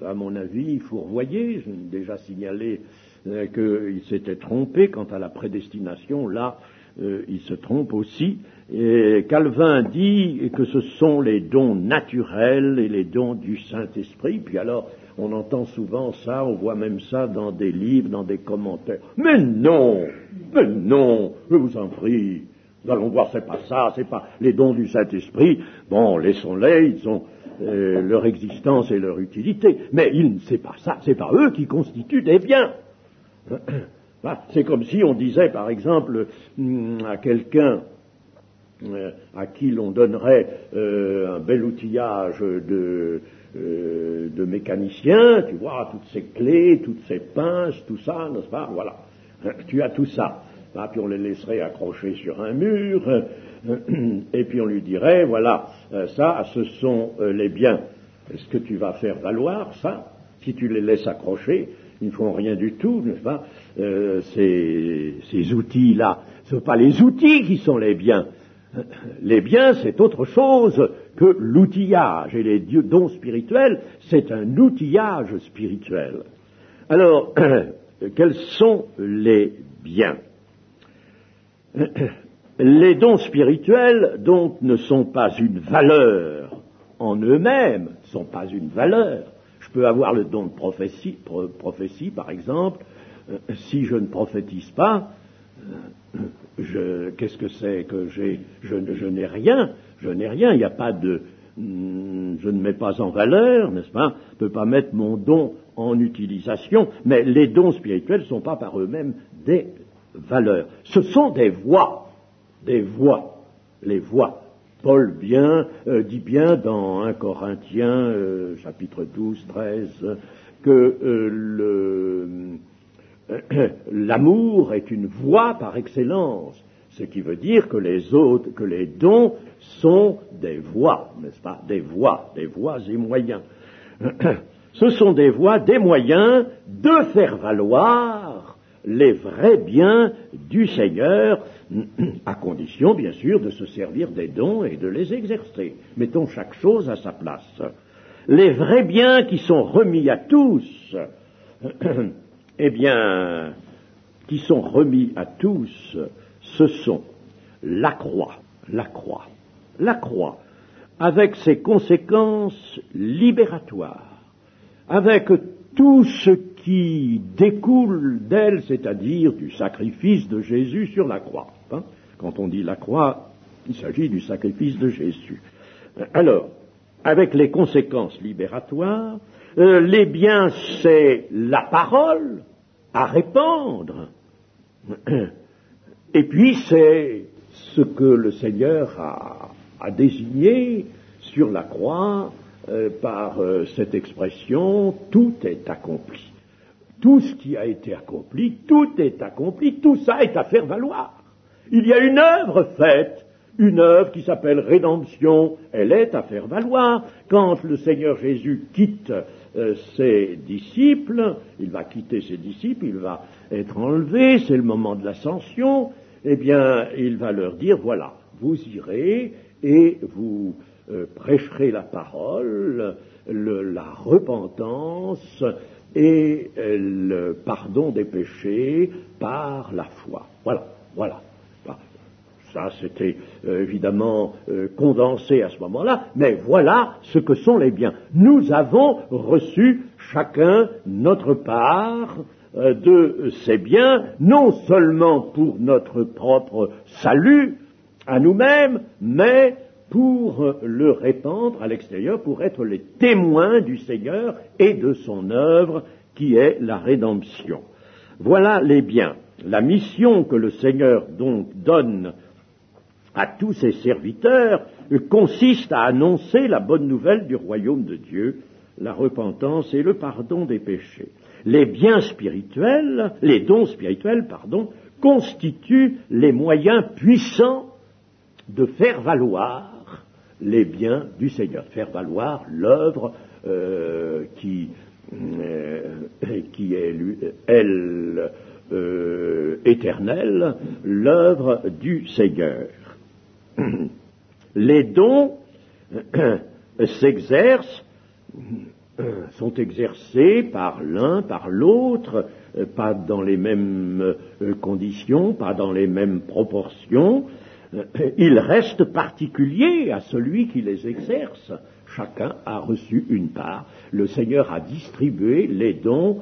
à mon avis, fourvoyé. Je l'ai déjà signalé qu'il s'était trompé quant à la prédestination. Là, il se trompe aussi. Et Calvin dit que ce sont les dons naturels et les dons du Saint-Esprit. Puis alors, on entend souvent ça, on voit même ça dans des livres, dans des commentaires. Mais non, je vous en prie. Nous allons voir, c'est pas ça, c'est pas les dons du Saint-Esprit. Bon, laissons-les, ils ont leur existence et leur utilité. Mais c'est pas ça, c'est pas eux qui constituent des biens. C'est comme si on disait, par exemple, à quelqu'un à qui l'on donnerait un bel outillage de mécanicien, tu vois, toutes ces clés, toutes ces pinces, tout ça, n'est-ce pas? Voilà, tu as tout ça. puis on les laisserait accrochés sur un mur, et puis on lui dirait, voilà, ça, ce sont les biens. Est-ce que tu vas faire valoir ça? Si tu les laisses accrochés, ils ne font rien du tout, n'est-ce pas? Ces outils-là, ce ne sont pas les outils qui sont les biens. Les biens, c'est autre chose que l'outillage. Et les dons spirituels, c'est un outillage spirituel. Alors, quels sont les biens? Les dons spirituels, donc, ne sont pas une valeur en eux-mêmes, ne sont pas une valeur. Je peux avoir le don de prophétie, par exemple. Si je ne prophétise pas, qu'est-ce que c'est que j'ai? Je n'ai rien. Je n'ai rien. Il n'y a pas de. Je ne mets pas en valeur, n'est-ce pas? Je ne peux pas mettre mon don en utilisation. Mais les dons spirituels ne sont pas par eux-mêmes des valeurs. Ce sont des voies. Des voies. Les voies. Paul dit bien dans 1 Corinthiens, chapitre 12, 13, que l'amour est une voie par excellence, ce qui veut dire que les dons sont des voies, n'est-ce pas? Des voies et moyens. Ce sont des voies, des moyens de faire valoir les vrais biens du Seigneur, à condition, bien sûr, de se servir des dons et de les exercer. Mettons chaque chose à sa place. Les vrais biens qui sont remis à tous, eh bien, qui sont remis à tous, ce sont la croix, avec ses conséquences libératoires, avec tout ce qui découle d'elle, c'est-à-dire du sacrifice de Jésus sur la croix. Quand on dit la croix, il s'agit du sacrifice de Jésus. Alors, avec les conséquences libératoires, les biens, c'est la parole à répandre, et puis c'est ce que le Seigneur a désigné sur la croix par cette expression, tout est accompli. Tout ce qui a été accompli, tout est accompli, tout ça est à faire valoir. Il y a une œuvre faite, une œuvre qui s'appelle rédemption, elle est à faire valoir. Quand le Seigneur Jésus quitte ses disciples, il va quitter ses disciples, il va être enlevé, c'est le moment de l'ascension, eh bien, il va leur dire, voilà, vous irez et vous prêcherez la parole, la repentance et le pardon des péchés par la foi. Voilà. Ça, c'était évidemment condensé à ce moment-là, mais voilà ce que sont les biens. Nous avons reçu chacun notre part de ces biens, non seulement pour notre propre salut à nous-mêmes, mais pour le répandre à l'extérieur, pour être les témoins du Seigneur et de son œuvre qui est la rédemption. Voilà les biens. La mission que le Seigneur donc donne à tous ses serviteurs consiste à annoncer la bonne nouvelle du royaume de Dieu, la repentance et le pardon des péchés. Les biens spirituels, les dons spirituels, constituent les moyens puissants de faire valoir les biens du Seigneur, faire valoir l'œuvre qui est, elle, éternelle, l'œuvre du Seigneur. Les dons sont exercés par l'un, par l'autre, pas dans les mêmes conditions, pas dans les mêmes proportions. Ils restent particuliers à celui qui les exerce. Chacun a reçu une part. Le Seigneur a distribué les dons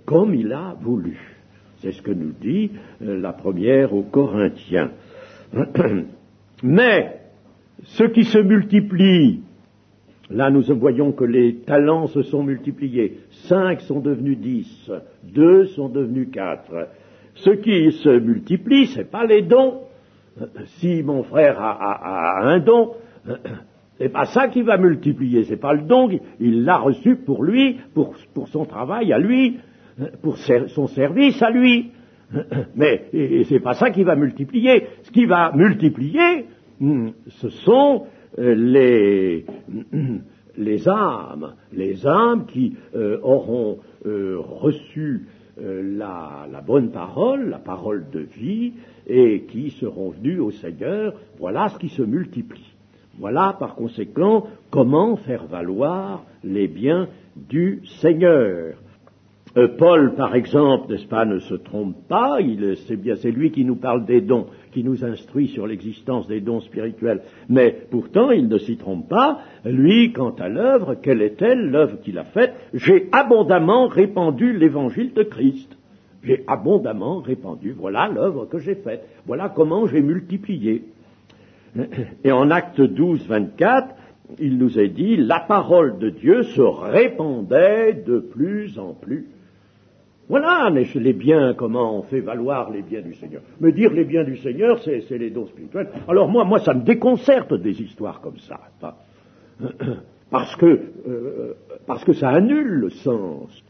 comme il a voulu. C'est ce que nous dit la première aux Corinthiens. Mais ce qui se multiplie, là nous voyons que les talents se sont multipliés, 5 sont devenus 10, 2 sont devenus 4. Ce qui se multiplie, c'est pas les dons. Si mon frère a un don, c'est pas ça qui va multiplier, c'est pas le don, il l'a reçu pour lui, pour son travail à lui, pour son service à lui. Mais c'est pas ça qui va multiplier. Ce qui va multiplier, ce sont les âmes qui auront reçu la bonne parole, la parole de vie, et qui seront venues au Seigneur. Voilà ce qui se multiplie. Voilà par conséquent comment faire valoir les biens du Seigneur. Paul, par exemple, n'est-ce pas, ne se trompe pas, c'est lui qui nous parle des dons, qui nous instruit sur l'existence des dons spirituels, mais pourtant il ne s'y trompe pas. Lui, quant à l'œuvre, quelle est-elle, l'œuvre qu'il a faite? J'ai abondamment répandu l'évangile de Christ. J'ai abondamment répandu, voilà l'œuvre que j'ai faite, voilà comment j'ai multiplié. Et en Actes 12, 24, il nous est dit, la parole de Dieu se répandait de plus en plus. Voilà les biens, comment on fait valoir les biens du Seigneur. Me dire les biens du Seigneur, c'est les dons spirituels. Alors moi, ça me déconcerte des histoires comme ça. Parce que ça annule le sens,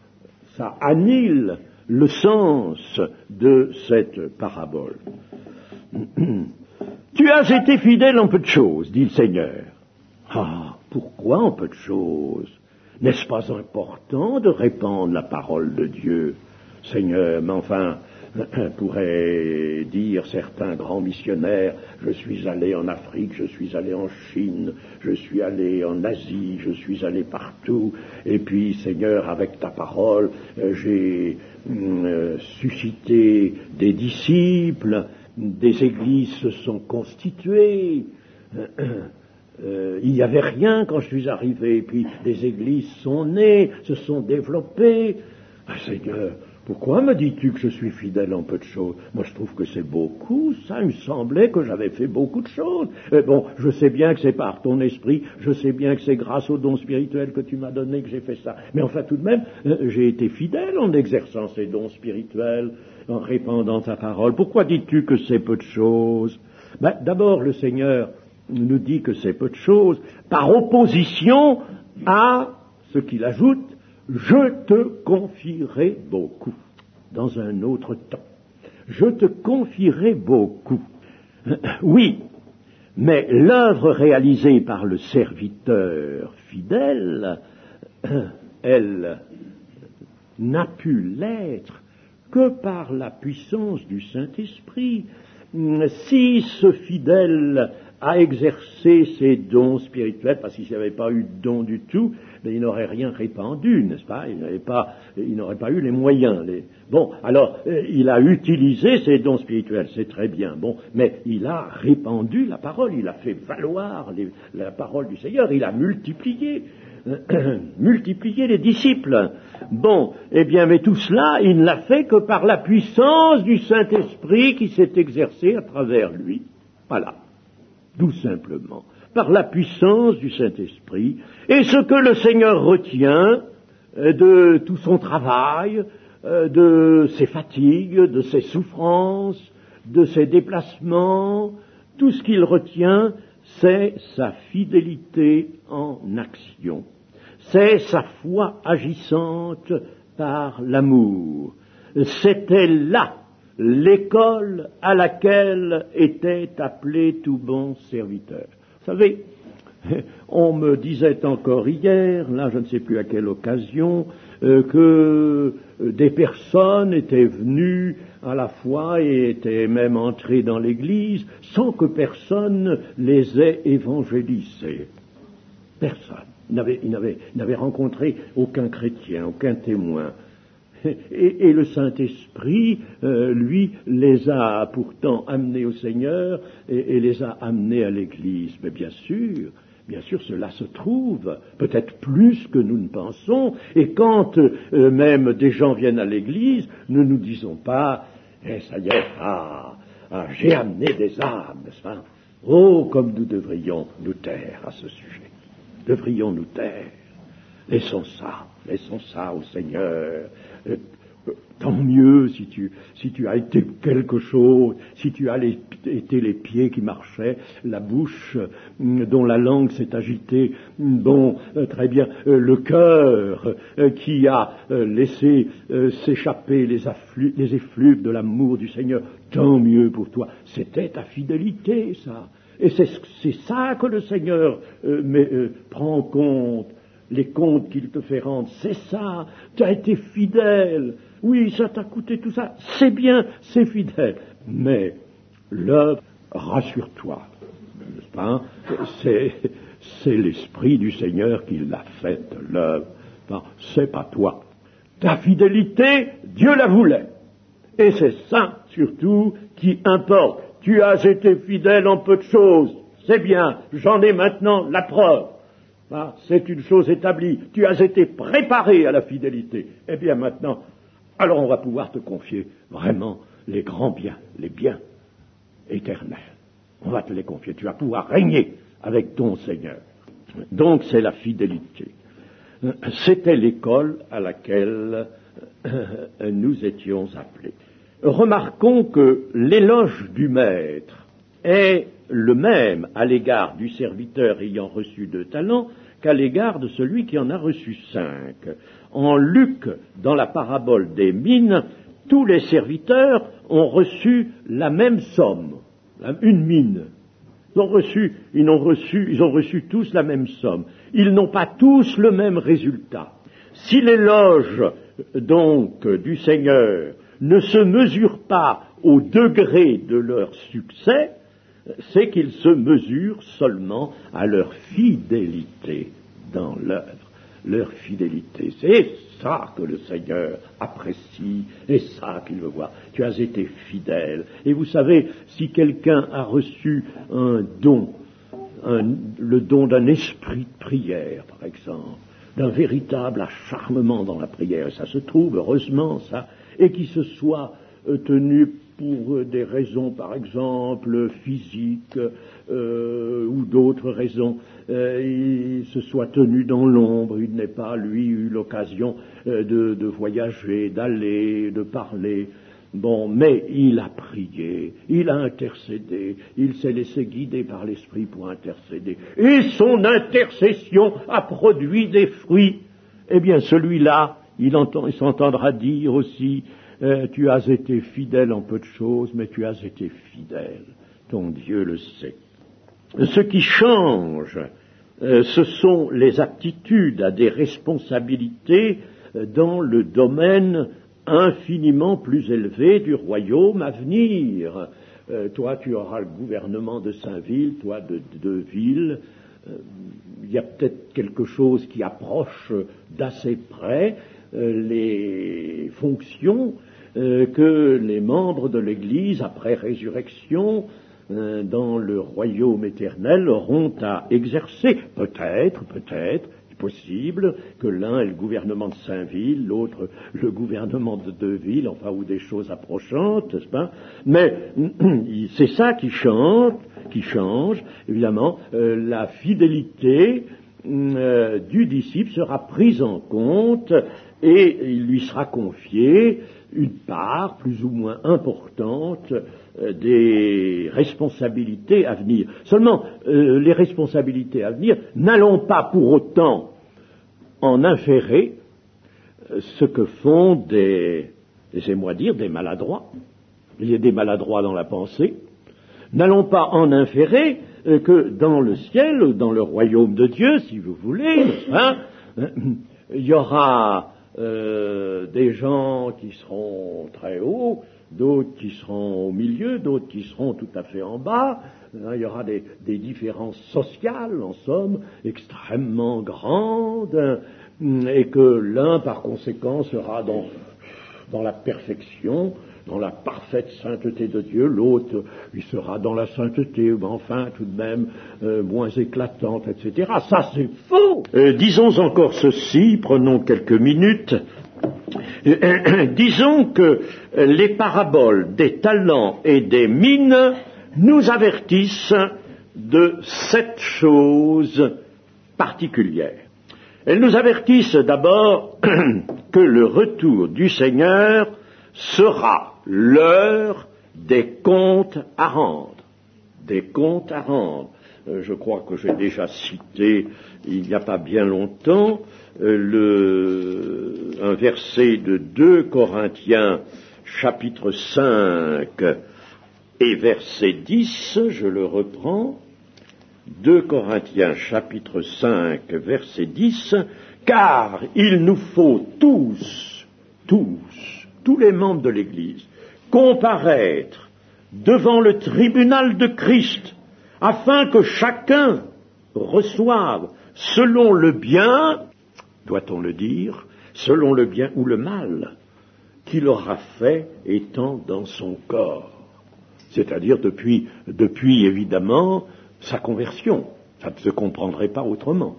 ça annule le sens de cette parabole. Tu as été fidèle en peu de choses, dit le Seigneur. Ah, pourquoi en peu de choses? N'est-ce pas important de répandre la parole de Dieu? Seigneur, mais enfin, pourraient dire certains grands missionnaires, je suis allé en Afrique, je suis allé en Chine, je suis allé en Asie, je suis allé partout, et puis, Seigneur, avec ta parole, j'ai suscité des disciples, des églises se sont constituées, il n'y avait rien quand je suis arrivé, puis des églises sont nées, se sont développées. Ah, Seigneur, pourquoi me dis-tu que je suis fidèle en peu de choses? Moi, je trouve que c'est beaucoup, ça. Il me semblait que j'avais fait beaucoup de choses. Bon, je sais bien que c'est par ton esprit, je sais bien que c'est grâce au don spirituel que tu m'as donné que j'ai fait ça. Mais enfin, tout de même, j'ai été fidèle en exerçant ces dons spirituels, en répandant ta parole. Pourquoi dis-tu que c'est peu de choses? D'abord, le Seigneur nous dit que c'est peu de choses, par opposition à ce qu'il ajoute, je te confierai beaucoup, dans un autre temps. Je te confierai beaucoup. Oui, mais l'œuvre réalisée par le serviteur fidèle, elle n'a pu l'être que par la puissance du Saint-Esprit. Si ce fidèle a exercé ses dons spirituels, parce qu'il n'y avait pas eu de dons du tout, mais il n'aurait rien répandu, n'est-ce pas? Il n'aurait pas eu les moyens. Bon, alors, il a utilisé ses dons spirituels, c'est très bien, bon, mais il a répandu la parole, il a fait valoir la parole du Seigneur, il a multiplié les disciples. Bon, eh bien, mais tout cela, il ne l'a fait que par la puissance du Saint-Esprit qui s'est exercée à travers lui. Voilà. Tout simplement, par la puissance du Saint-Esprit, et ce que le Seigneur retient de tout son travail, de ses fatigues, de ses souffrances, de ses déplacements, tout ce qu'il retient, c'est sa fidélité en action, c'est sa foi agissante par l'amour. C'était là l'école à laquelle était appelé tout bon serviteur. Vous savez, on me disait encore hier, là je ne sais plus à quelle occasion, que des personnes étaient venues à la foi et étaient même entrées dans l'Église sans que personne les ait évangélisées. Personne. Ils n'avaient rencontré aucun chrétien, aucun témoin. Et le Saint-Esprit, lui, les a pourtant amenés au Seigneur et les a amenés à l'Église. Mais bien sûr, cela se trouve, peut-être plus que nous ne pensons, et quand même des gens viennent à l'Église, ne nous disons pas, ça y est, j'ai amené des âmes, n'est-ce pas? Oh, comme nous devrions nous taire à ce sujet. Devrions nous taire. Laissons ça au Seigneur. Tant mieux si tu as été quelque chose, si tu as été les pieds qui marchaient, la bouche dont la langue s'est agitée, dont très bien le cœur qui a laissé s'échapper les effluves de l'amour du Seigneur. Tant mieux pour toi. C'était ta fidélité, ça. Et c'est ça que le Seigneur prend en compte. Les comptes qu'il te fait rendre, c'est ça, tu as été fidèle, oui, ça t'a coûté tout ça, c'est bien, c'est fidèle, mais l'œuvre, rassure-toi, n'est-ce pas, c'est l'Esprit du Seigneur qui l'a faite, l'œuvre, c'est pas toi. Ta fidélité, Dieu la voulait, et c'est ça, surtout, qui importe. Tu as été fidèle en peu de choses, c'est bien, j'en ai maintenant la preuve. C'est une chose établie. Tu as été préparé à la fidélité. Eh bien maintenant, alors on va pouvoir te confier vraiment les grands biens, les biens éternels. On va te les confier. Tu vas pouvoir régner avec ton Seigneur. Donc c'est la fidélité. C'était l'école à laquelle nous étions appelés. Remarquons que l'éloge du Maître est le même à l'égard du serviteur ayant reçu 2 talents qu'à l'égard de celui qui en a reçu 5. En Luc, dans la parabole des mines, tous les serviteurs ont reçu la même somme, une mine. Ils ont reçu tous la même somme. Ils n'ont pas tous le même résultat. Si l'éloge, donc, du Seigneur ne se mesure pas au degré de leur succès, c'est qu'ils se mesurent seulement à leur fidélité dans l'œuvre. Leur fidélité, c'est ça que le Seigneur apprécie, et ça qu'il veut voir. Tu as été fidèle. Et vous savez, si quelqu'un a reçu un don, le don d'un esprit de prière, par exemple, d'un véritable acharnement dans la prière, et ça se trouve, heureusement, ça, et qui se soit tenu pour des raisons, par exemple, physiques ou d'autres raisons, il se soit tenu dans l'ombre, il n'ait pas, lui, eu l'occasion de voyager, d'aller, de parler. Bon, mais il a prié, il a intercédé, il s'est laissé guider par l'Esprit pour intercéder, et son intercession a produit des fruits. Eh bien, celui-là, il s'entendra dire aussi, tu as été fidèle en peu de choses, mais tu as été fidèle. Ton Dieu le sait. Ce qui change, ce sont les aptitudes à des responsabilités dans le domaine infiniment plus élevé du royaume à venir. Toi, tu auras le gouvernement de Saint-Ville, toi de Ville. Il y a peut-être quelque chose qui approche d'assez près les fonctions que les membres de l'Église, après résurrection, dans le royaume éternel, auront à exercer. Peut-être, possible que l'un ait le gouvernement de Saint-Ville, l'autre le gouvernement de Deville, enfin, ou des choses approchantes, n'est-ce pas? Mais c'est ça qui change, évidemment, la fidélité du disciple sera prise en compte et il lui sera confié une part plus ou moins importante des responsabilités à venir. Seulement, les responsabilités à venir, n'allons pas pour autant en inférer ce que font laissez-moi dire, des maladroits. Il y a des maladroits dans la pensée. N'allons pas en inférer que dans le ciel, ou dans le royaume de Dieu, si vous voulez, il y aura des gens qui seront très hauts, d'autres qui seront au milieu, d'autres qui seront tout à fait en bas. Il y aura des différences sociales, en somme, extrêmement grandes, et que l'un, par conséquent, sera dans la perfection, dans la parfaite sainteté de Dieu, l'autre, il sera dans la sainteté, mais enfin, tout de même, moins éclatante, etc. Ça, c'est faux. Disons encore ceci, prenons quelques minutes. Disons que les paraboles des talents et des mines nous avertissent de 7 choses particulières. Elles nous avertissent d'abord que le retour du Seigneur sera l'heure des comptes à rendre. Des comptes à rendre. Je crois que j'ai déjà cité, il n'y a pas bien longtemps, un verset de 2 Corinthiens, chapitre 5 et verset 10, je le reprends. 2 Corinthiens, chapitre 5, verset 10, « Car il nous faut tous les membres de l'Église, comparaître devant le tribunal de Christ, afin que chacun reçoive selon le bien, doit-on le dire, selon le bien ou le mal qu'il aura fait étant dans son corps. » C'est-à-dire depuis évidemment sa conversion. Ça ne se comprendrait pas autrement.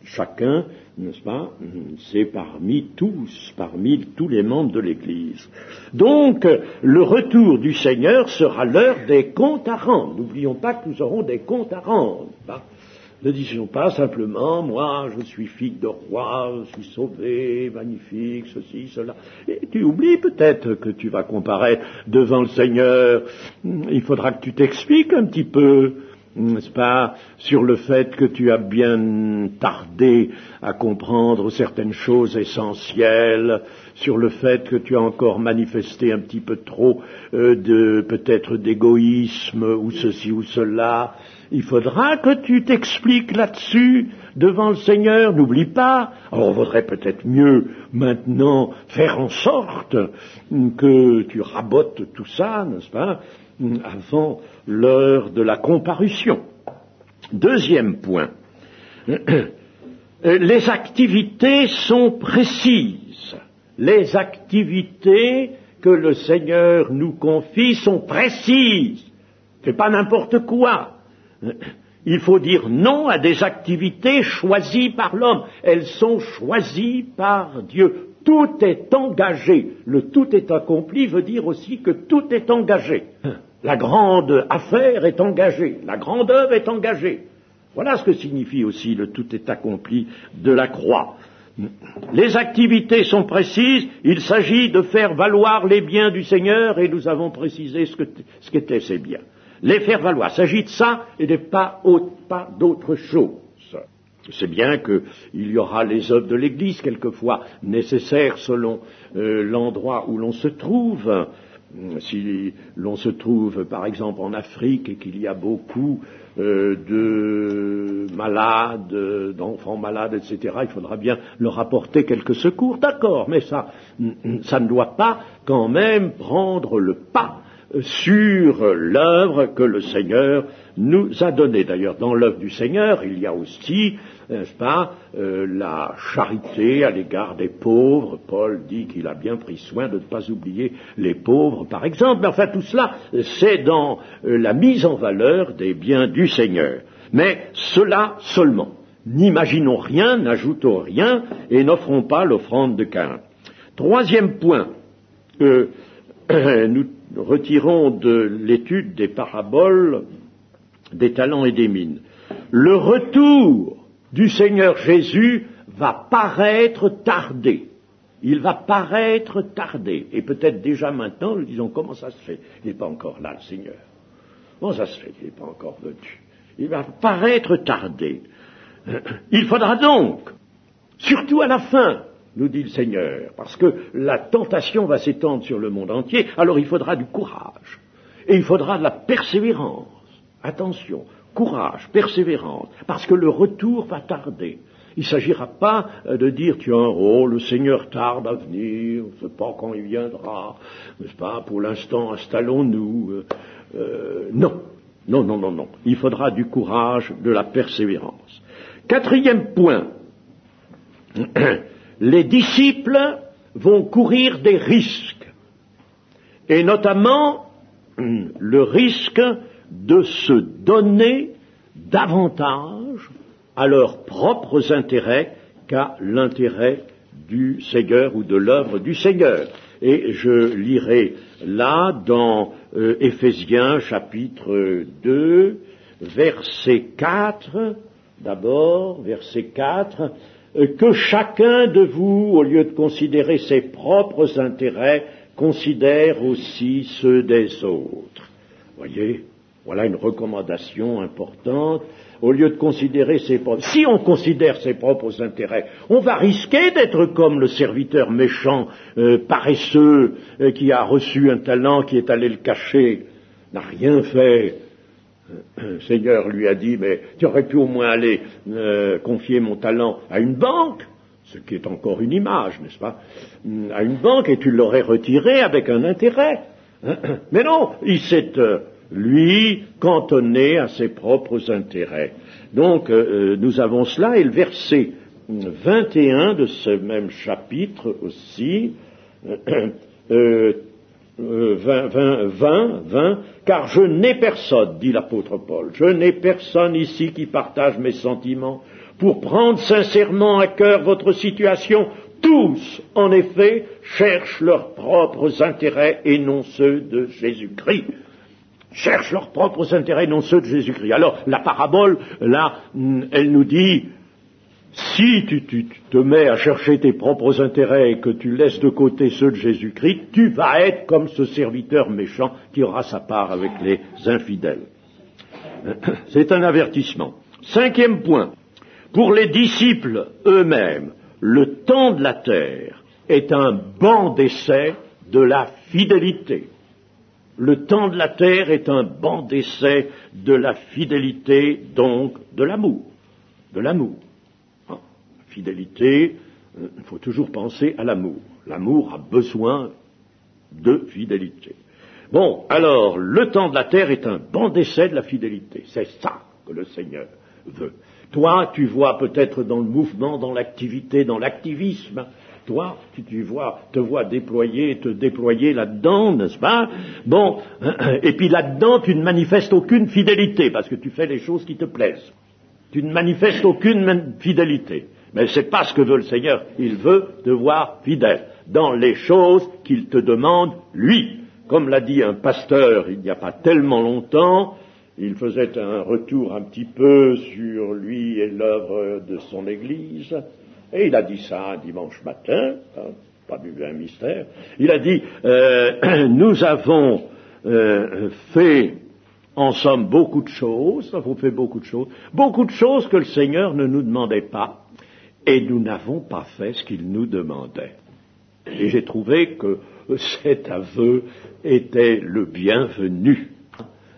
Chacun, n'est-ce pas, c'est parmi tous les membres de l'Église. Donc, le retour du Seigneur sera l'heure des comptes à rendre. N'oublions pas que nous aurons des comptes à rendre. Ne disions pas simplement, moi, je suis fille de roi, je suis sauvé, magnifique, ceci, cela. Et tu oublies peut-être que tu vas comparaître devant le Seigneur. Il faudra que tu t'expliques un petit peu, n'est-ce pas, sur le fait que tu as bien tardé à comprendre certaines choses essentielles, sur le fait que tu as encore manifesté un petit peu trop peut-être d'égoïsme ou ceci ou cela. Il faudra que tu t'expliques là-dessus devant le Seigneur, n'oublie pas. Alors, on vaudrait peut-être mieux maintenant faire en sorte que tu rabotes tout ça, n'est-ce pas, avant l'heure de la comparution. Deuxième point. Les activités sont précises. Les activités que le Seigneur nous confie sont précises. C'est pas n'importe quoi. Il faut dire non à des activités choisies par l'homme. Elles sont choisies par Dieu. Tout est engagé. Le tout est accompli veut dire aussi que tout est engagé. La grande affaire est engagée. La grande œuvre est engagée. Voilà ce que signifie aussi le tout est accompli de la croix. Les activités sont précises. Il s'agit de faire valoir les biens du Seigneur et nous avons précisé ce qu'étaient ces biens. Les faire valoir. Il s'agit de ça et de pas d'autre chose. C'est bien qu'il y aura les œuvres de l'Église, quelquefois nécessaires selon l'endroit où l'on se trouve. Si l'on se trouve, par exemple, en Afrique et qu'il y a beaucoup de malades, d'enfants malades, etc., il faudra bien leur apporter quelques secours. D'accord, mais ça ne doit pas quand même prendre le pas sur l'œuvre que le Seigneur nous a donnée. D'ailleurs, dans l'œuvre du Seigneur, il y a aussi, n'est-ce pas, la charité à l'égard des pauvres. Paul dit qu'il a bien pris soin de ne pas oublier les pauvres, par exemple. Mais enfin, tout cela, c'est dans la mise en valeur des biens du Seigneur. Mais cela seulement. N'imaginons rien, n'ajoutons rien, et n'offrons pas l'offrande de Caïn. Troisième point, nous retirons de l'étude des paraboles des talents et des mines. Le retour du Seigneur Jésus va paraître tardé. Il va paraître tardé. Et peut-être déjà maintenant, nous disons, comment ça se fait? Il n'est pas encore là, le Seigneur. Comment ça se fait qu'il n'est pas encore venu? Il va paraître tardé. Il faudra donc, surtout à la fin, nous dit le Seigneur, parce que la tentation va s'étendre sur le monde entier, alors il faudra du courage. Et il faudra de la persévérance. Attention, courage, persévérance, parce que le retour va tarder. Il ne s'agira pas de dire, tiens, oh, le Seigneur tarde à venir, on ne sait pas quand il viendra, n'est-ce pas, pour l'instant installons-nous. Non. Il faudra du courage, de la persévérance. Quatrième point. Les disciples vont courir des risques, et notamment le risque de se donner davantage à leurs propres intérêts qu'à l'intérêt du Seigneur ou de l'œuvre du Seigneur. Et je lirai là dans Éphésiens chapitre 2, verset 4, d'abord, verset 4, que chacun de vous, au lieu de considérer ses propres intérêts, considère aussi ceux des autres. Voyez, voilà une recommandation importante. Au lieu de considérer ses propres... Si on considère ses propres intérêts, on va risquer d'être comme le serviteur méchant, paresseux, qui a reçu un talent, qui est allé le cacher, n'a rien fait. Le Seigneur lui a dit, mais tu aurais pu au moins aller confier mon talent à une banque, ce qui est encore une image, n'est-ce pas, à une banque, et tu l'aurais retiré avec un intérêt. Mais non, il s'est... lui, cantonné à ses propres intérêts. Donc, nous avons cela, et le verset 21 de ce même chapitre aussi, 20, car je n'ai personne, dit l'apôtre Paul, je n'ai personne ici qui partage mes sentiments, pour prendre sincèrement à cœur votre situation. Tous, en effet, cherchent leurs propres intérêts et non ceux de Jésus-Christ. Cherchent leurs propres intérêts, non ceux de Jésus-Christ. Alors, la parabole, là, elle nous dit, si tu te mets à chercher tes propres intérêts et que tu laisses de côté ceux de Jésus-Christ, tu vas être comme ce serviteur méchant qui aura sa part avec les infidèles. C'est un avertissement. 5e point. Pour les disciples eux-mêmes, le temps de la terre est un banc d'essai de la fidélité. Le temps de la terre est un banc d'essai de la fidélité, donc de l'amour. De l'amour. La fidélité, il faut toujours penser à l'amour. L'amour a besoin de fidélité. Bon, alors, le temps de la terre est un banc d'essai de la fidélité. C'est ça que le Seigneur veut. Toi, tu vois peut-être dans le mouvement, dans l'activité, dans l'activisme, toi, tu te vois te déployer là-dedans, n'est-ce pas? Bon, et puis là-dedans, tu ne manifestes aucune fidélité, parce que tu fais les choses qui te plaisent. Tu ne manifestes aucune fidélité. Mais c'est pas ce que veut le Seigneur. Il veut te voir fidèle dans les choses qu'il te demande, lui. Comme l'a dit un pasteur il n'y a pas tellement longtemps, il faisait un retour un petit peu sur lui et l'œuvre de son Église, et il a dit ça un dimanche matin, pas du un mystère, il a dit, nous avons fait en somme beaucoup de choses que le Seigneur ne nous demandait pas, et nous n'avons pas fait ce qu'il nous demandait. Et j'ai trouvé que cet aveu était le bienvenu.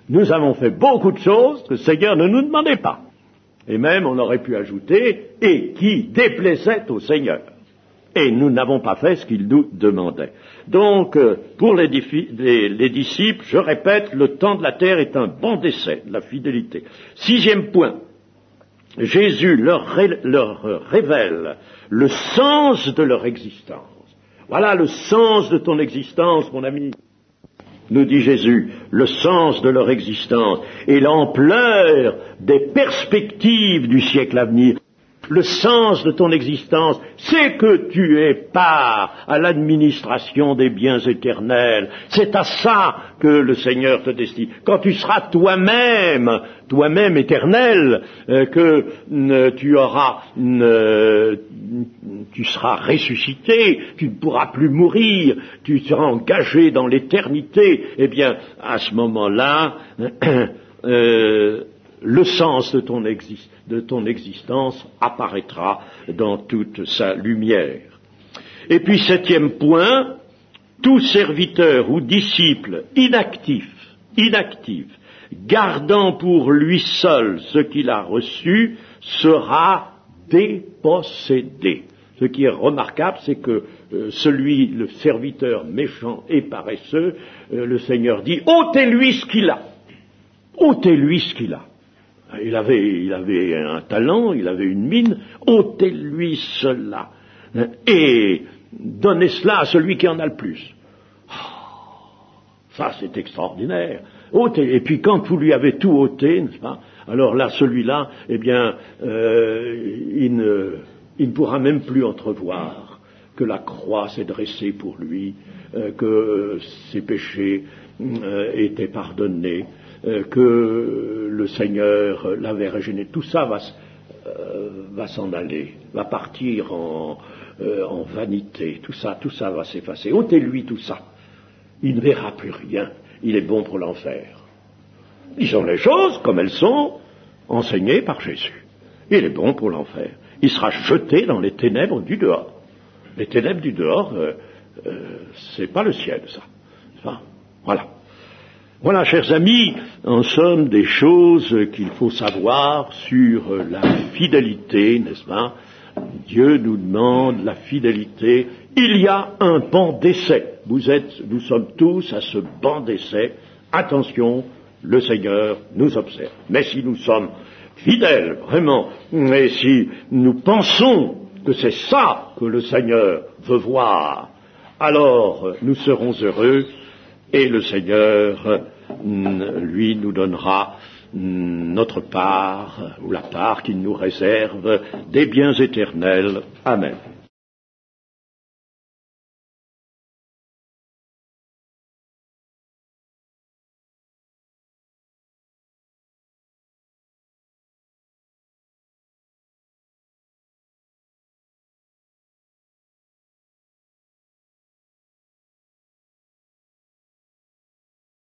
Nous avons fait beaucoup de choses que le Seigneur ne nous demandait pas. Et même, on aurait pu ajouter, et qui déplaisaient au Seigneur. Et nous n'avons pas fait ce qu'il nous demandait. Donc, pour les disciples, je répète, le temps de la terre est un banc d'essai, de la fidélité. 6e point, Jésus leur révèle le sens de leur existence. Voilà le sens de ton existence, mon ami. Nous dit Jésus, le sens de leur existence et l'ampleur des perspectives du siècle à venir. Le sens de ton existence, c'est que tu es part à l'administration des biens éternels. C'est à ça que le Seigneur te destine. Quand tu seras toi-même éternel, que tu seras ressuscité, tu ne pourras plus mourir, tu seras engagé dans l'éternité, eh bien, à ce moment-là, le sens de ton existence apparaîtra dans toute sa lumière. Et puis 7e point, tout serviteur ou disciple inactif, gardant pour lui seul ce qu'il a reçu, sera dépossédé. Ce qui est remarquable, c'est que le serviteur méchant et paresseux, le Seigneur dit, ôtez-lui ce qu'il a. Ôtez-lui ce qu'il a. Il avait un talent, il avait une mine, ôtez-lui cela. Et donnez cela à celui qui en a le plus. Ça, c'est extraordinaire. Et puis quand vous lui avez tout ôté, n'est-ce pas, alors là, celui-là, eh bien, il ne pourra même plus entrevoir que la croix s'est dressée pour lui, que ses péchés étaient pardonnés, que le Seigneur l'avait régénéré. Tout ça va s'en aller, va partir en vanité, tout ça va s'effacer. Ôtez-lui tout ça. Il ne verra plus rien. Il est bon pour l'enfer. Disons les choses comme elles sont, enseignées par Jésus. Il est bon pour l'enfer. Il sera jeté dans les ténèbres du dehors. Les ténèbres du dehors, c'est pas le ciel, ça. Enfin, voilà. Voilà, chers amis, en somme, des choses qu'il faut savoir sur la fidélité, n'est-ce pas? Dieu nous demande la fidélité. Il y a un banc d'essai. Nous sommes tous à ce banc d'essai. Attention, le Seigneur nous observe. Mais si nous sommes fidèles, vraiment, et si nous pensons que c'est ça que le Seigneur veut voir, alors nous serons heureux et le Seigneur, lui, nous donnera notre part, ou la part qu'il nous réserve, des biens éternels. Amen.